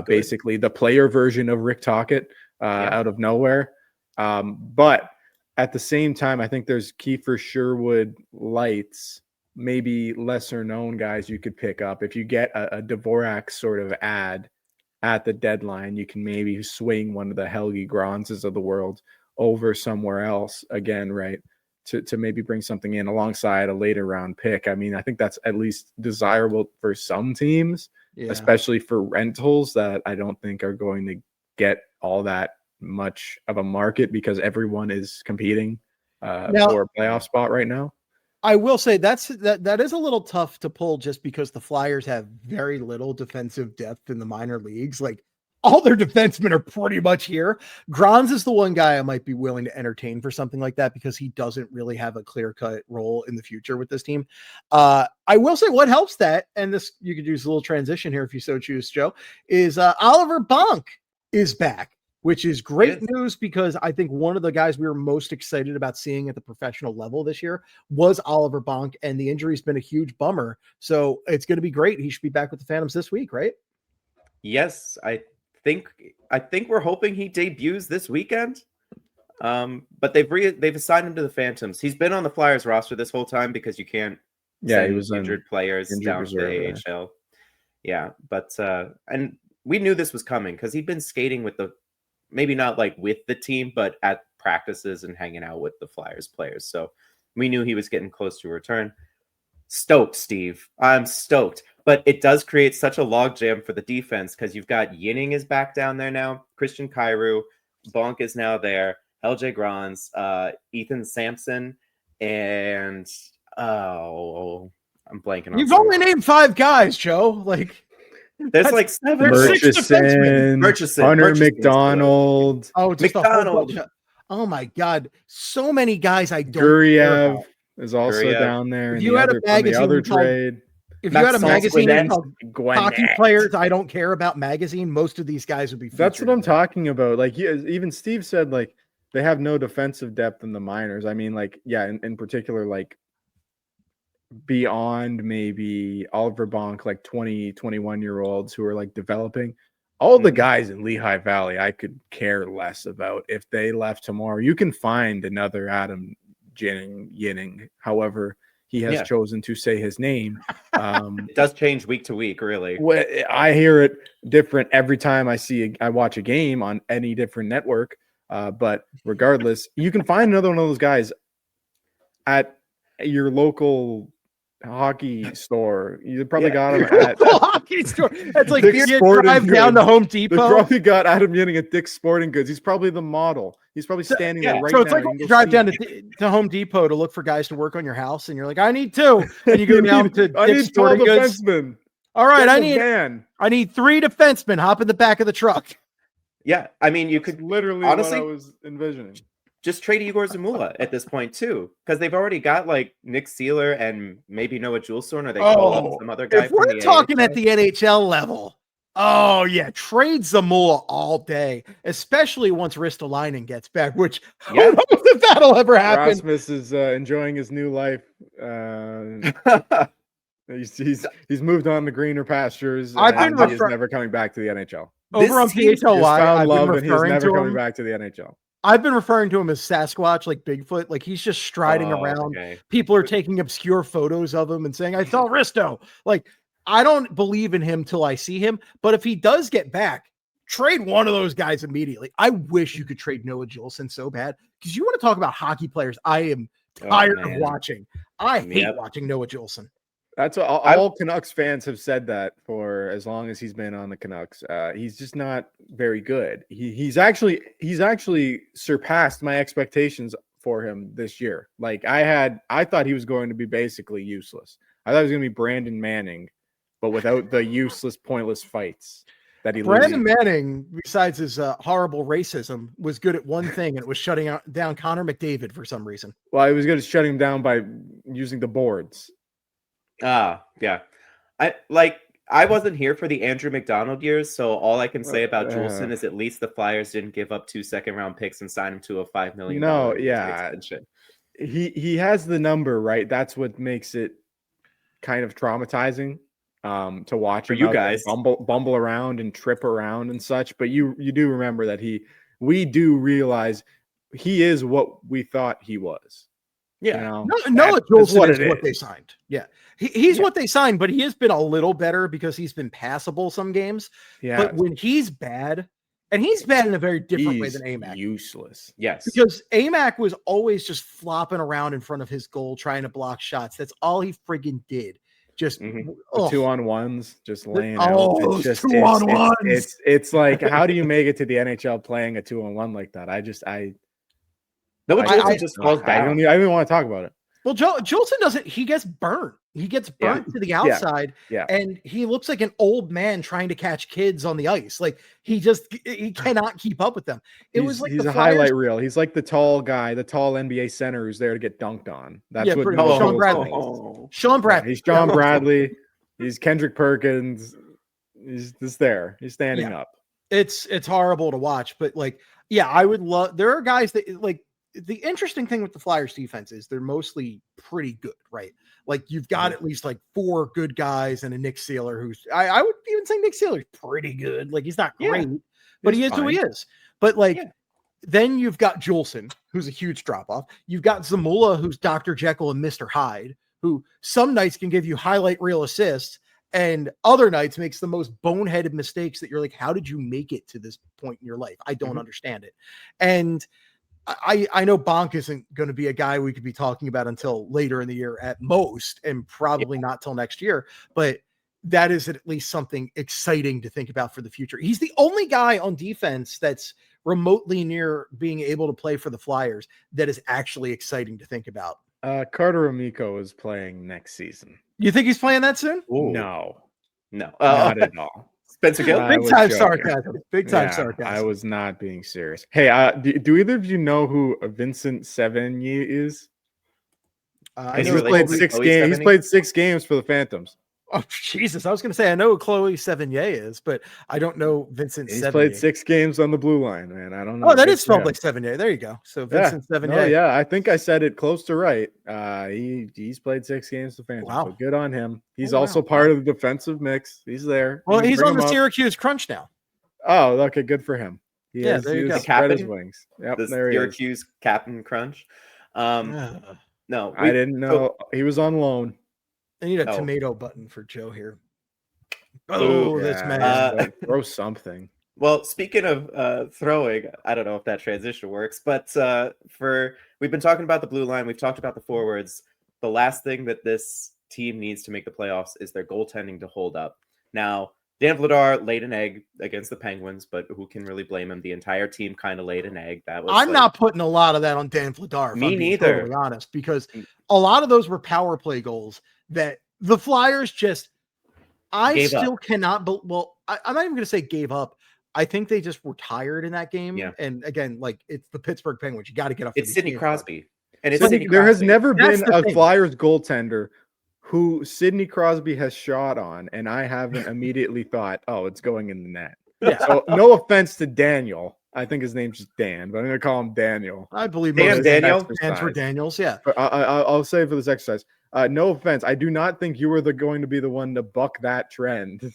basically the player version of Rick Tocchet. out of nowhere. But at the same time, I think there's Kiefer Sherwood lights, maybe lesser known guys you could pick up. If you get a Dvorak sort of ad at the deadline, you can maybe swing one of the Helgi Granzes of the world over somewhere else again, right? To maybe bring something in alongside a later round pick. I mean, I think that's at least desirable for some teams, especially for rentals that I don't think are going to get all that much of a market because everyone is competing for a playoff spot right now. I will say that is a little tough to pull just because the Flyers have very little defensive depth in the minor leagues. Like all their defensemen are pretty much here. Granz is the one guy I might be willing to entertain for something like that because he doesn't really have a clear-cut role in the future with this team. I will say what helps that, and this you could use a little transition here if you so choose, Joe, is Oliver Bonk is back, which is great news because I think one of the guys we were most excited about seeing at the professional level this year was Oliver Bonk, and the injury's been a huge bummer. So it's going to be great. He should be back with the Phantoms this week, right? Yes, I think we're hoping he debuts this weekend. But they've assigned him to the Phantoms. He's been on the Flyers roster this whole time because you can't send he was injured players down to the AHL. Yeah, but and we knew this was coming because he'd been skating with maybe not like with the team, but at practices and hanging out with the Flyers players. So we knew he was getting close to a return. Stoked, Steve. I'm stoked. But it does create such a logjam for the defense because you've got Yinning is back down there now. Christian Kyrou. Bonk is now there. LJ Granz, Ethan Sampson, and I'm blanking on. You've only named 5 guys, Joe. Like there's like 7. Murchison, Hunter McDonald. Oh, just McDonald. Oh my God, so many guys I don't. Guriev is also down there. If you had a magazine trade. If you had a magazine called Hockey Players I Don't Care About magazine, most of these guys would be featured. That's what I'm talking about. Like even Steve said, like they have no defensive depth in the minors. I mean, like, yeah, in particular, like beyond maybe Oliver Bonk, like 20, 21-year-olds who are like developing. All the guys in Lehigh Valley, I could care less about if they left tomorrow. You can find another Adam Yinning, however he has chosen to say his name. It does change week to week, really. I hear it different every time I watch a game on any different network. But regardless, you can find another one of those guys at your local hockey store. You probably got him at hockey store. It's like you drive down to Home Depot. They probably got Adam Yinning at Dick's Sporting Goods. He's probably the model. He's probably standing there right now. So it's like when you drive down to Home Depot to look for guys to work on your house, and you're like, I need 2. And you go down to Dick's Sporting Goods. Defensemen. All right, I need 3 defensemen. Hop in the back of the truck. Yeah, I mean, you could literally honestly what I was envisioning. Just trade Igor Zamula at this point too, because they've already got like Nick Seeler and maybe Noah Juleson, or they call him some other guy. If we're talking at the NHL level, oh yeah, trade Zamula all day, especially once Ristolainen gets back. Which who knows if that'll ever happen. Rasmus is enjoying his new life. He's moved on to greener pastures. He's never coming back to the NHL. Over on PHLY, I've been referring to him. Coming back to the NHL. I've been referring to him as Sasquatch, like Bigfoot. Like he's just striding around. Okay. People are taking obscure photos of him and saying, I saw Risto. Like, I don't believe in him till I see him. But if he does get back, trade one of those guys immediately. I wish you could trade Noah Juleson so bad. Because you want to talk about hockey players I am tired of watching. I hate watching Noah Juleson. That's what all Canucks fans have said that for as long as he's been on the Canucks. He's just not very good. He's actually surpassed my expectations for him this year. Like I thought he was going to be basically useless. I thought he was going to be Brandon Manning, but without the useless, pointless fights that he. Brandon Manning, besides his horrible racism, was good at one thing, and it was shutting down Connor McDavid for some reason. Well, he was good at shutting him down by using the boards. Yeah. I wasn't here for the Andrew McDonald years, so all I can say about Juleson is at least the Flyers didn't give up 2 second-round picks and sign him to a $5 million. No, yeah. He has the number, right? That's what makes it kind of traumatizing to watch for you guys bumble around and trip around and such. But you do remember that he we do realize he is what we thought he was. Yeah. You know, Noah that's Jolson is what is. they signed. Yeah. He's what they signed, but he has been a little better because he's been passable some games. Yeah. But when he's bad, and he's bad in a very different way than AMAC. Useless. Yes. Because AMAC was always just flopping around in front of his goal, trying to block shots. That's all he friggin' did. Just 2-on-1s, just laying out. It's just 2-on-1s. It's like, how do you make it to the NHL playing a 2-on-1 like that? I just falls down. I don't even want to talk about it. Well, Jolson doesn't. He gets burnt. He gets burnt to the outside, and he looks like an old man trying to catch kids on the ice. Like he cannot keep up with them. He's a highlight reel. He's like the tall guy, the tall NBA center who's there to get dunked on. That's what Sean Bradley. Sean Bradley. He's Sean Bradley. He's Kendrick Perkins. He's just there. He's standing up. It's horrible to watch, but I would love. There are guys that the interesting thing with the Flyers defense is they're mostly pretty good, right? Like you've got at least 4 good guys and a Nick Seeler who's I would even say Nick Seeler's pretty good. Like he's not great, but he is who he is. But then you've got Jolson, who's a huge drop off. You've got Zamula, who's Dr. Jekyll and Mr. Hyde, who some nights can give you highlight reel assists and other nights makes the most boneheaded mistakes that you're like, how did you make it to this point in your life? I don't understand it. And I know Bonk isn't going to be a guy we could be talking about until later in the year at most, and probably not till next year, but that is at least something exciting to think about for the future. He's the only guy on defense that's remotely near being able to play for the Flyers that is actually exciting to think about. Carter Amico is playing next season. You think he's playing that soon? Ooh. No, not at all. Spencer Gill? Big time sarcasm. Big time sarcasm. I was not being serious. Hey, do either of you know who Vincent Sevigny is? He's played 6 games. He's played 6 games for the Phantoms. Oh, Jesus. I was going to say, I know who Chloe Sevigny is, but I don't know Vincent Sevigny. He's played 6 games on the blue line, man. I don't know. Oh, that is spelled like Sevigny. There you go. So Vincent Sevigny. Oh, yeah. I think I said it close to right. He's played 6 games for the Phantoms. Wow. So good on him. He's also part of the defensive mix. He's there. Well, he's on the Syracuse Crunch now. Oh, okay. Good for him. There you go. Spread his wings. Yep, the there Syracuse Captain Crunch. No, I didn't know he was on loan. I need a tomato button for Joe here. Oh, this man. Throw something. Well, speaking of throwing, I don't know if that transition works, but we've been talking about the blue line. We've talked about the forwards. The last thing that this team needs to make the playoffs is their goaltending to hold up. Now, Dan Vladar laid an egg against the Penguins, but who can really blame him? The entire team kind of laid an egg. I'm not putting a lot of that on Dan Vladar. Me neither. To be honest, because a lot of those were power play goals that the Flyers just. I still cannot. But I'm not even going to say gave up. I think they just were tired in that game. Yeah. And again, it's the Pittsburgh Penguins. You got to get up. It's Sidney Crosby, and there has never been a Flyers goaltender who Sidney Crosby has shot on, and I haven't immediately thought, oh, it's going in the net. Yeah. So no offense to Daniel. I think his name's just Dan, but I'm going to call him Daniel. I believe Daniel. Fans were Daniels, yeah. But I'll say for this exercise, no offense. I do not think you were going to be the one to buck that trend.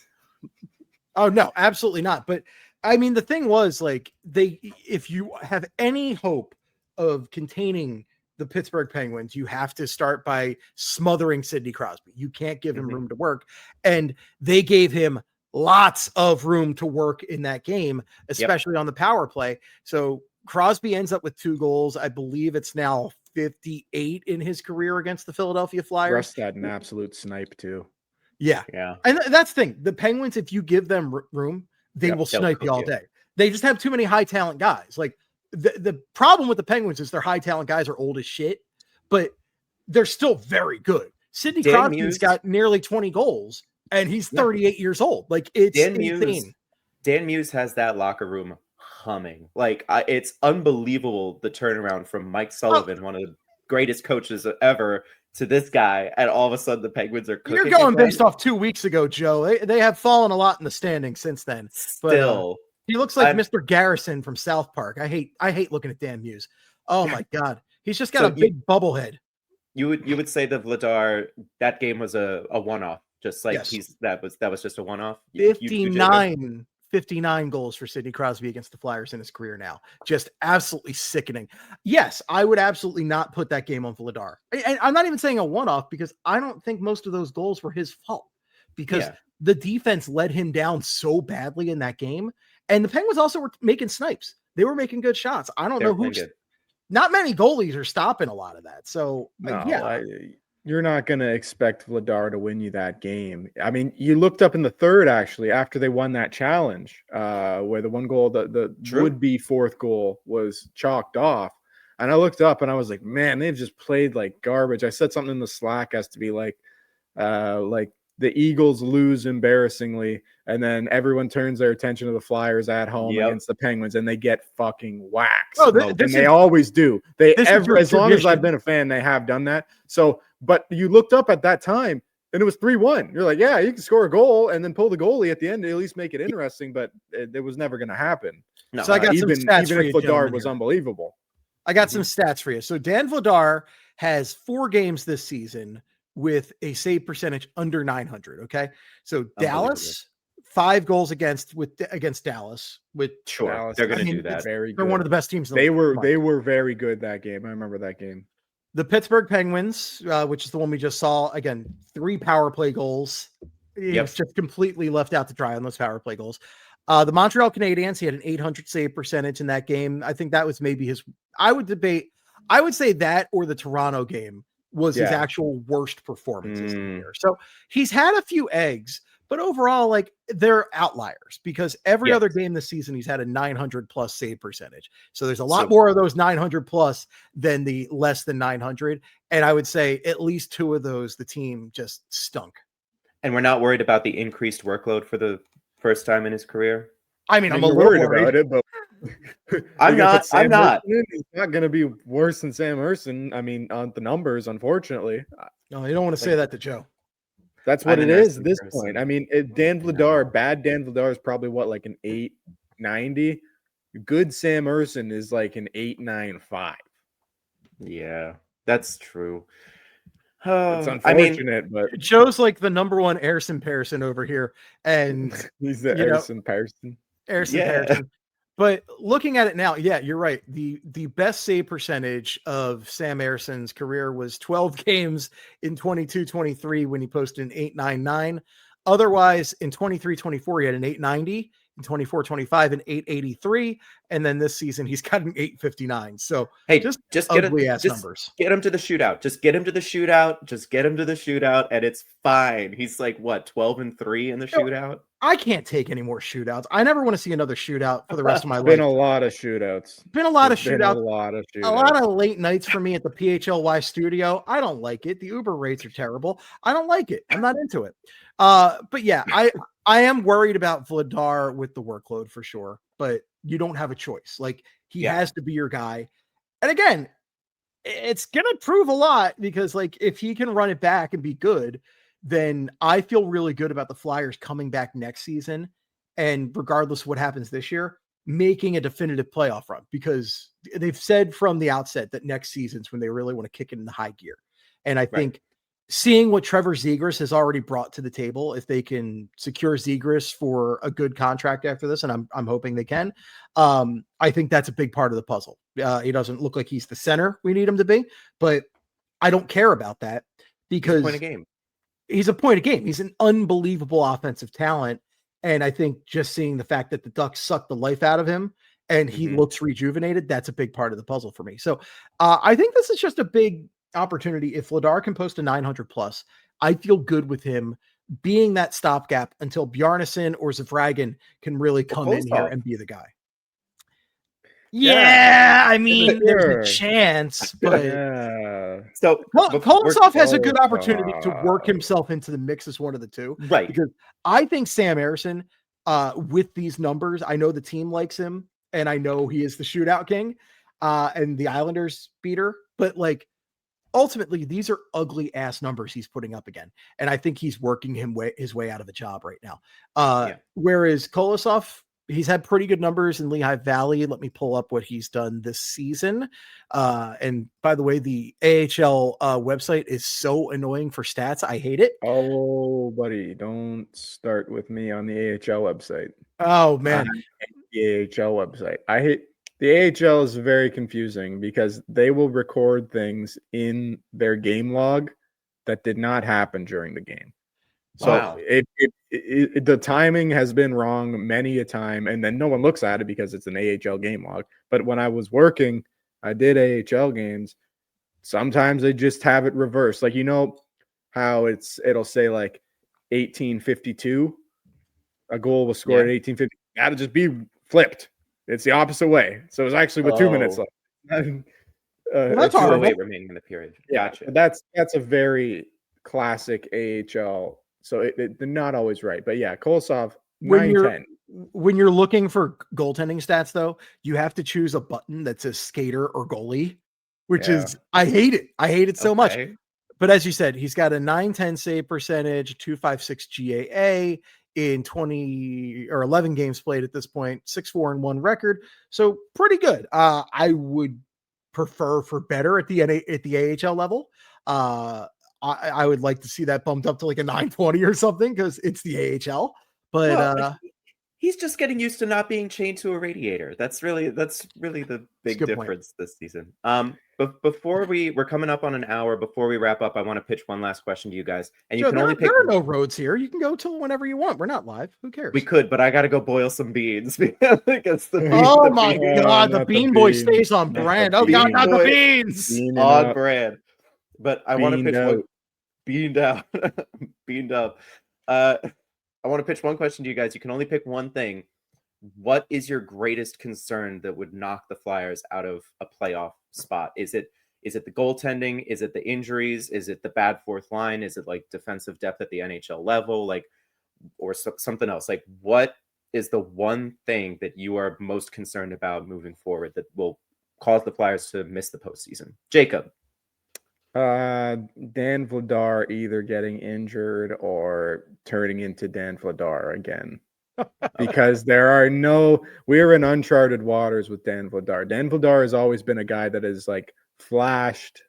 Oh, no, absolutely not. But, I mean, the thing was, if you have any hope of containing the Pittsburgh Penguins, you have to start by smothering Sidney Crosby. You can't give him room to work. And they gave him lots of room to work in that game, especially on the power play. So Crosby ends up with 2 goals. I believe it's now 58 in his career against the Philadelphia Flyers. Russ got an absolute snipe too. Yeah. And that's the thing. The Penguins, if you give them room, they will snipe you all day. They just have too many high talent guys. The problem with the Penguins is their high talent guys are old as shit, but they're still very good. Sidney Crosby's got nearly 20 goals and he's 38 years old. It's insane. Dan Muse has that locker room humming. It's unbelievable the turnaround from Mike Sullivan, one of the greatest coaches ever, to this guy, and all of a sudden the Penguins are cooking. You're going based off 2 weeks ago, Joe. They have fallen a lot in the standings since then. Still, he looks like Mr. Garrison from South Park. I hate looking at Dan Muse. Oh my God, he's just got a big bubble head. You would say that Vladar, that game was a one-off, just like that was just a one-off. 59 59 goals for Sidney Crosby against the Flyers in his career now. Just absolutely sickening. Yes, I would absolutely not put that game on Vladar. And I'm not even saying a one-off because I don't think most of those goals were his fault because the defense let him down so badly in that game. And the Penguins also were making snipes. They were making good shots. I don't know who's not many goalies are stopping a lot of that. So you're not going to expect Vladar to win you that game. I mean, you looked up in the third, actually, after they won that challenge, where the one goal, the would-be fourth goal was chalked off. And I looked up and I was like, man, they've just played like garbage. I said something in the Slack as to be like the Eagles lose embarrassingly, and then everyone turns their attention to the Flyers at home against the Penguins, and they get fucking waxed. And they always do. As long as I've been a fan, they have done that. So, but you looked up at that time, and it was 3-1. You're like, yeah, you can score a goal and then pull the goalie at the end to at least make it interesting, but it was never going to happen. No, so I got some stats for you, even if Vladar was unbelievable. I got some stats for you. So Dan Vladar has 4 games this season with a save percentage under 900. Okay. So Dallas, 5 goals against Dallas with Dallas, they're going to do that. They're one of the best teams. They were very good that game. I remember that game. The Pittsburgh Penguins, which is the one we just saw, again, 3 power play goals. It's just completely left out to dry on those power play goals. The Montreal Canadiens, he had an 800 save percentage in that game. I think that was maybe I would say that or the Toronto game was his actual worst performances in the year. So he's had a few eggs, but overall, like, they're outliers because every other game this season, he's had a 900 plus save percentage. So there's a lot more of those 900 plus than the less than 900. And I would say at least 2 of those, the team just stunk. And we're not worried about the increased workload for the first time in his career. I mean, I'm a little worried about it, but I'm not. He's not going to be worse than Sam Ersson. I mean, on the numbers, unfortunately. No, you don't want to say that to Joe. That's what it is at this point. I mean, Dan Vladar, bad Dan Vladar is probably like an 890. Good Sam Ersson is like an 895. Yeah, that's true. It's unfortunate, but Joe's like the number one Ersson Pearson over here, and he's the Ersson Pearson. Pearson. But looking at it now, you're right. The best save percentage of Sam Ersson's career was 12 games in 22-23 when he posted an 899. Otherwise, in 23-24, he had an 890. In 24-25, an 883, and then this season he's got an 859. So hey, just ugly ass numbers. Get him to the shootout. Just get him to the shootout, and it's fine. He's like what, 12-3 in the shootout? I can't take any more shootouts. I never want to see another shootout for the rest of my life. Been a lot of shootouts. A lot of late nights for me at the PHLY studio. I don't like it. The Uber rates are terrible. I don't like it. I'm not into it. But yeah, I am worried about Vladar with the workload for sure, but you don't have a choice. Like, he has to be your guy. And again, it's going to prove a lot because, like, if he can run it back and be good, then I feel really good about the Flyers coming back next season. And regardless of what happens this year, making a definitive playoff run, because they've said from the outset that next season's when they really want to kick it in the high gear. And I think seeing what Trevor Zegras has already brought to the table, if they can secure Zegras for a good contract after this, and I'm hoping they can, I think that's a big part of the puzzle. He doesn't look like he's the center we need him to be, but I don't care about that because he's a point of game. He's an unbelievable offensive talent. And I think just seeing the fact that the Ducks sucked the life out of him and he looks rejuvenated, that's a big part of the puzzle for me. So I think this is just a big opportunity. If Vladar can post a 900 plus, I feel good with him being that stopgap until Bjarnason or Zavragin can really come in here and be the guy. I mean, there's a chance, but so Kolosov has a good opportunity to work himself into the mix as one of the two, right? Because I think Sam Ersson, with these numbers, I know the team likes him, and I know he is the shootout king, and the Islanders beater, but like, ultimately, these are ugly ass numbers he's putting up again. And I think he's working his way out of a job right now. Whereas Kolosov, he's had pretty good numbers in Lehigh Valley. Let me pull up what he's done this season. And by the way, the AHL website is so annoying for stats. I hate it. Oh, buddy, don't start with me on the AHL website. Oh man, the AHL website. I hate the AHL is very confusing because they will record things in their game log that did not happen during the game. So Wow. the timing has been wrong many a time, and then no one looks at it because it's an AHL game log. But when I was working, I did AHL games. Sometimes they just have it reversed. Like, how it'll say like 1852, a goal was scored at 1850. That'll just be flipped. It's the opposite way. So it's actually with 2 minutes left. Well, that's So horrible. wait, remaining in the period. Yeah, Gotcha. that's a very classic AHL. So they're not always right. But yeah, Kolosov, When 9-10. when you're looking for goaltending stats, though, you have to choose a button that says skater or goalie, which is I hate it. I hate it so much. But as you said, he's got a 910 save percentage, 256 GAA in 20 or 11 games played at this point, 6-4-1 record. So pretty good. I would prefer for better at the AHL level. I would like to see that bumped up to like a 920 or something because it's the AHL. But he's just getting used to not being chained to a radiator. That's really the big difference this season. But before we're coming up on an hour. Before we wrap up, I want to pitch one last question to you guys. And you Joe, can only pick. There are no roads here. You can go till whenever you want. We're not live. Who cares? We could, but I got to go boil some beans because the Bean Boy stays on brand. Oh God, not the beans on brand. But I want to pitch one. Beaned out, beaned up. I want to pitch one question to you guys. You can only pick one thing. What is your greatest concern that would knock the Flyers out of a playoff spot? Is it the goaltending? Is it the injuries? Is it the bad fourth line? Is it like defensive depth at the NHL level? Like, or something else? Like, what is the one thing that you are most concerned about moving forward that will cause the Flyers to miss the postseason? Jacob. Dan Vladar either getting injured or turning into Dan Vladar again. Because we're in uncharted waters with Dan Vladar. Dan Vladar has always been a guy that has like flashed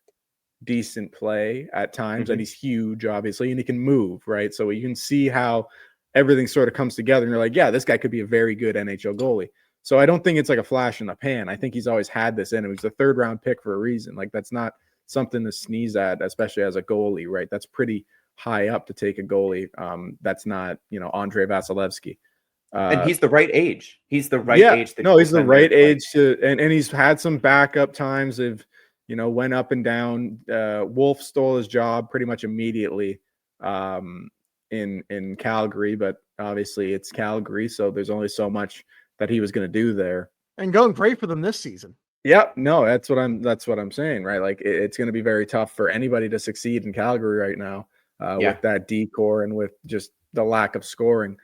decent play at times, and he's huge, obviously, and he can move, right? So you can see how everything sort of comes together, and you're like, yeah, this guy could be a very good NHL goalie. So I don't think it's like a flash in the pan. I think he's always had this in him. He's a third-round pick for a reason. Like, that's not something to sneeze at, especially as a goalie, right? That's pretty high up to take a goalie. That's not, Andrei Vasilevsky. And he's the right age. He's the right age. He's the right age and he's had some backup times of, went up and down. Wolf stole his job pretty much immediately in Calgary, but obviously it's Calgary, so there's only so much that he was going to do there. And going great for them this season. Yeah, no, that's what I'm saying, right? Like it's going to be very tough for anybody to succeed in Calgary right now with that D-core and with just the lack of scoring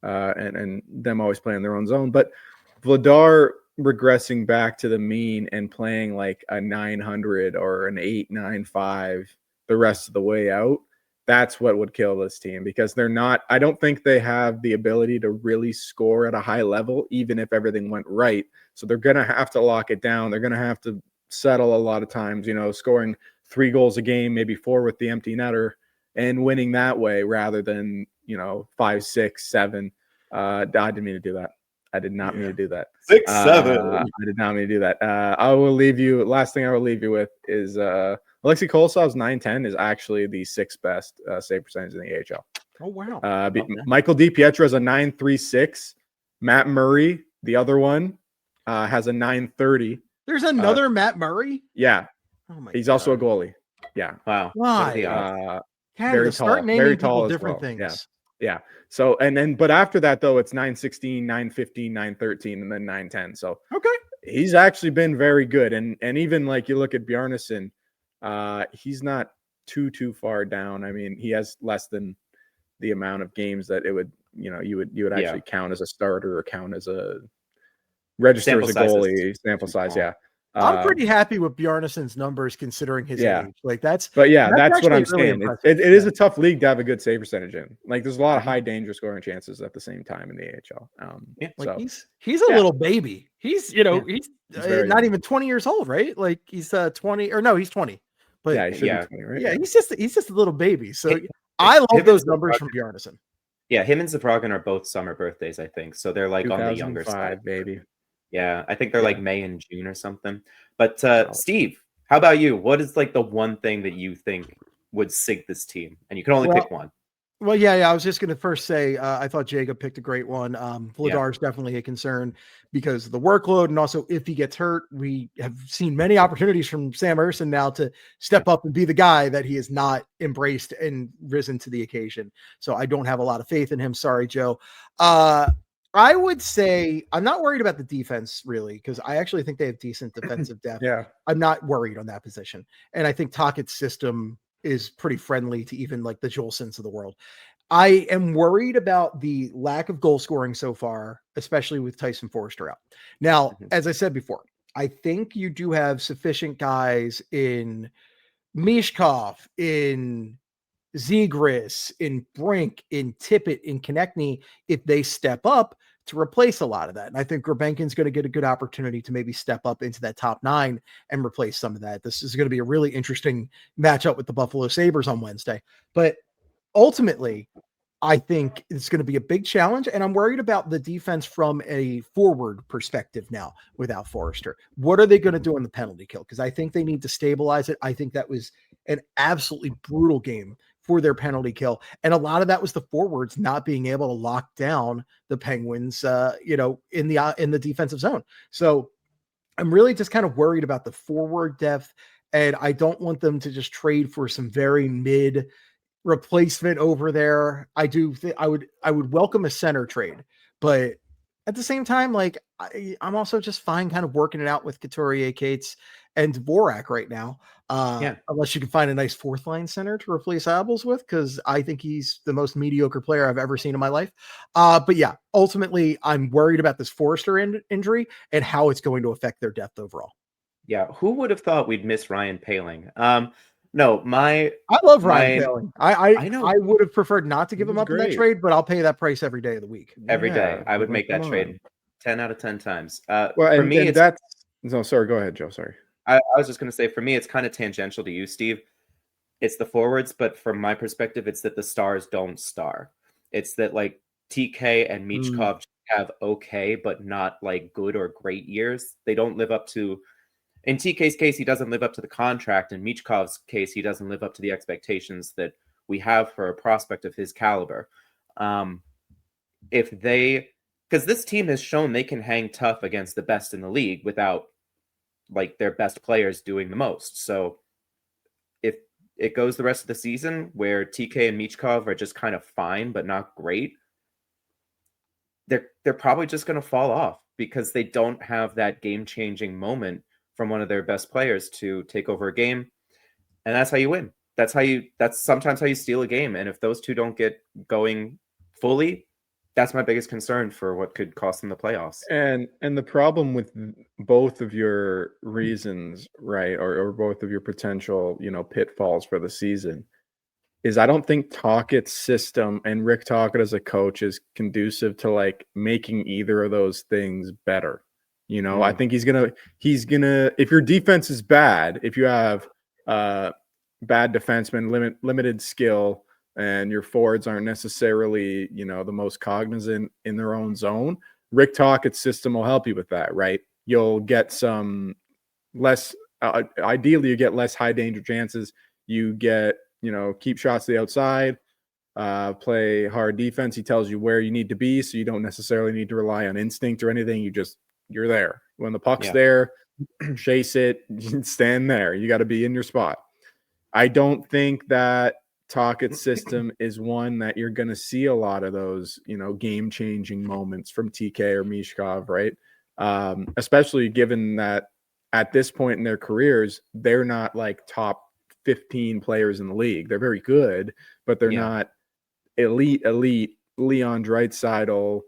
and them always playing their own zone. But Vladar regressing back to the mean and playing like a 900 or an 895 the rest of the way out, that's what would kill this team because I don't think they have the ability to really score at a high level, even if everything went right. So they're going to have to lock it down. They're going to have to settle a lot of times, scoring 3 goals a game, maybe 4 with the empty netter and winning that way rather than, 5, 6, 7. I didn't mean to do that. I did not mean to do that. 6, 7. I did not mean to do that. Last thing I will leave you with is Alexei Kolosov's 910 is actually the 6th best save percentage in the AHL. Oh, wow. Michael DiPietro has a 936. Matt Murray, the other one, has a 930. There's another Matt Murray? Yeah. Oh my He's also a goalie. Yeah. Wow. Why? Very tall. Very tall as different well. things. Yeah. So, but after that, though, it's 916, 915, 913, and then 910. So, okay. He's actually been very good. And even like you look at Bjarnason, he's not too far down. I mean, he has less than the amount of games that it would, you would actually count as a starter or count as a register as a goalie. Sample size, yeah. I'm pretty happy with Bjarnason's numbers considering his age. Like that's what I'm saying. It is a tough league to have a good save percentage in. Like there's a lot of high danger scoring chances at the same time in the AHL. He's a little baby. He's he's not even 20 years old, right? Like he's 20 or no, he's 20. But he should be 20, right? Yeah, he's just a little baby. So I love those numbers from Bjarnason. Yeah, him and Zabrogin are both summer birthdays, I think. So they're like on the younger side. 2005, baby. Yeah, I think they're Yeah. like May and June or something. But Solid. Steve, how about you? What is like the one thing that you think would sink this team? And you can only pick one. Well, yeah. I was just going to first say I thought Jacot picked a great one. Vladar is definitely a concern because of the workload, and also if he gets hurt, we have seen many opportunities from Sam Ersson now to step up and be the guy that he has not embraced and risen to the occasion. So I don't have a lot of faith in him. Sorry, Joe. I would say I'm not worried about the defense really because I actually think they have decent defensive depth. Yeah. I'm not worried on that position, and I think Tocchet's system is pretty friendly to even like the Jolsons of the world. I am worried about the lack of goal scoring so far, especially with Tyson Foerster out. Now, as I said before, I think you do have sufficient guys in Mishkov, in Zegras, in Brink, in Tippett, in Konechny, if they step up to replace a lot of that. And I think Grabenkin's going to get a good opportunity to maybe step up into that top 9 and replace some of that. This is going to be a really interesting matchup with the Buffalo Sabres on Wednesday. But ultimately, I think it's going to be a big challenge, and I'm worried about the defense from a forward perspective now without Foerster. What are they going to do on the penalty kill? Because I think they need to stabilize it. I think that was an absolutely brutal game for their penalty kill, and a lot of that was the forwards not being able to lock down the Penguins, in the defensive zone. So I'm really just kind of worried about the forward depth, and I don't want them to just trade for some very mid replacement over there. I do think I would welcome a center trade, but at the same time, like I'm also just fine kind of working it out with Couturier, Cates, and Dvorak right now. Unless you can find a nice fourth line center to replace Abels with, because I think he's the most mediocre player I've ever seen in my life. But yeah, ultimately, I'm worried about this Foerster injury and how it's going to affect their depth overall. Yeah, who would have thought we'd miss Ryan Poehling? No, I love Ryan Poehling. I know. I would have preferred not to give him up in that great. trade, but I'll pay that price every day of the week. Every day. Yeah, I would like, make that come trade on. 10 out of 10 times. Well, for and, me, and it's that's no, sorry, go ahead, Joe. Sorry. I was just going to say, for me, it's kind of tangential to you, Steve. It's the forwards, but from my perspective, it's that the stars don't star. It's that like TK and Michkov have okay, but not like good or great years. They don't live up to. In TK's case, he doesn't live up to the contract. In Michkov's case, he doesn't live up to the expectations that we have for a prospect of his caliber. Because this team has shown they can hang tough against the best in the league without like their best players doing the most. So if it goes the rest of the season where TK and Michkov are just kind of fine but not great, they're probably just going to fall off because they don't have that game-changing moment from one of their best players to take over a game. And that's how you win. That's sometimes how you steal a game. And if those two don't get going fully, that's my biggest concern for what could cost them the playoffs. And the problem with both of your reasons, right, or both of your potential, pitfalls for the season is I don't think Tocchet's system and Rick Tocchet as a coach is conducive to like making either of those things better. I think he's gonna if your defense is bad, if you have bad defensemen, limited skill, and your forwards aren't necessarily, the most cognizant in their own zone, Rick Tocchet's system will help you with that, right? You'll get some less, ideally you get less high danger chances. You get, keep shots to the outside, play hard defense. He tells you where you need to be, so you don't necessarily need to rely on instinct or anything. You're there. When the puck's there, chase it, stand there. You got to be in your spot. I don't think that Tocchet's system is one that you're going to see a lot of those, game-changing moments from TK or Michkov, right? Especially given that at this point in their careers, they're not like top 15 players in the league. They're very good, but they're not elite. Leon Draisaitl,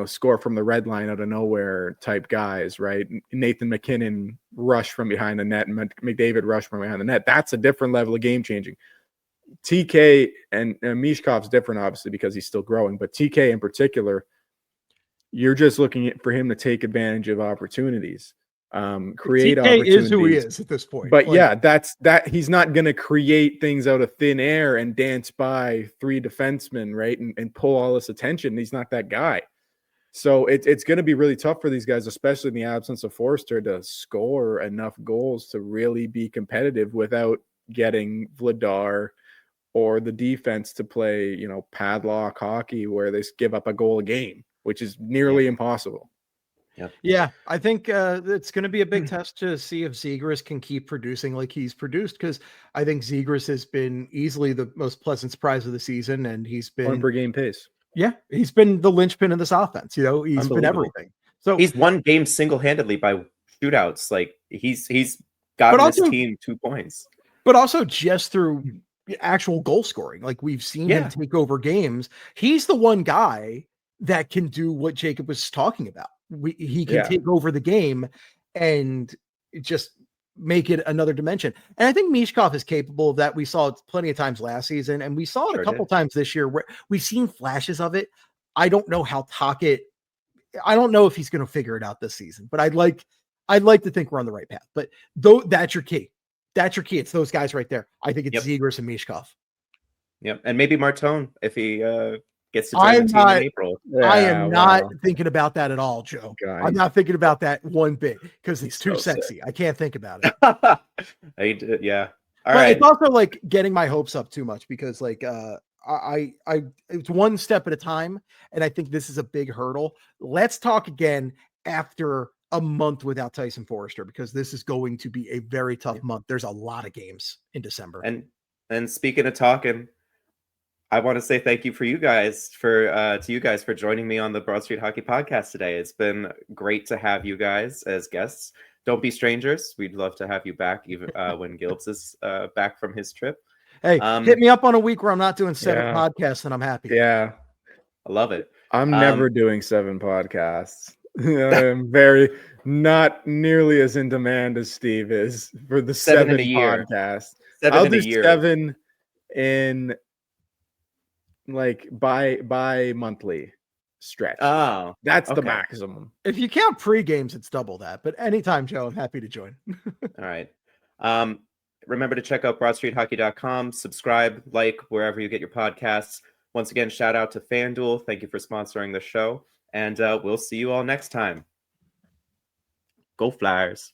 score from the red line out of nowhere type guys, right? Nathan McKinnon rush from behind the net and McDavid rush from behind the net. That's a different level of game changing. TK and Mishkov's different, obviously, because he's still growing, but TK in particular, you're just looking for him to take advantage of opportunities. create TK opportunities. is who he is at this point. But yeah, that's that. He's not going to create things out of thin air and dance by three defensemen, right? And pull all this attention. He's not that guy. So it's going to be really tough for these guys, especially in the absence of Foerster, to score enough goals to really be competitive without getting Vladar or the defense to play, padlock hockey where they give up a goal a game, which is nearly impossible. Yep. Yeah, I think it's going to be a big test to see if Zegras can keep producing like he's produced, because I think Zegras has been easily the most pleasant surprise of the season, and he's been Point per game pace. Yeah, he's been the linchpin of this offense. He's been everything. So he's won games single-handedly by shootouts. Like he's gotten his team 2 points. But also just through actual goal scoring. Like we've seen him take over games. He's the one guy that can do what Jacot was talking about. He can take over the game and just make it another dimension. And I think Mishkov is capable of that. We saw it plenty of times last season, and we saw it a couple times this year where we've seen flashes of it. I don't know how I don't know if he's going to figure it out this season, but I'd like to think we're on the right path. But though that's your key. That's your key. It's those guys right there. I think it's Zegras and Mishkov. Yep. And maybe Martone if he gets to join the team in April. I am not thinking about that at all, Joe. I'm not thinking about that one bit because he's too sexy. Sick. I can't think about it. Yeah. All right. It's also like getting my hopes up too much because like I it's one step at a time, and I think this is a big hurdle. Let's talk again after a month without Tyson Foerster, because this is going to be a very tough month. There's a lot of games in December. And speaking of talking, I want to say thank you to you guys for joining me on the Broad Street Hockey Podcast today. It's been great to have you guys as guests. Don't be strangers. We'd love to have you back even when Gilbs is back from his trip. Hey, hit me up on a week where I'm not doing 7 podcasts and I'm happy. Yeah. I love it. I'm never doing 7 podcasts. I'm not nearly as in demand as Steve is for the 7 podcasts. I'll do 7 in like bi-monthly stretch. Oh, that's the maximum. If you count pre-games, it's double that. But anytime, Joe, I'm happy to join. All right. Remember to check out broadstreethockey.com, subscribe, like wherever you get your podcasts. Once again, shout out to FanDuel. Thank you for sponsoring the show. And we'll see you all next time. Go Flyers.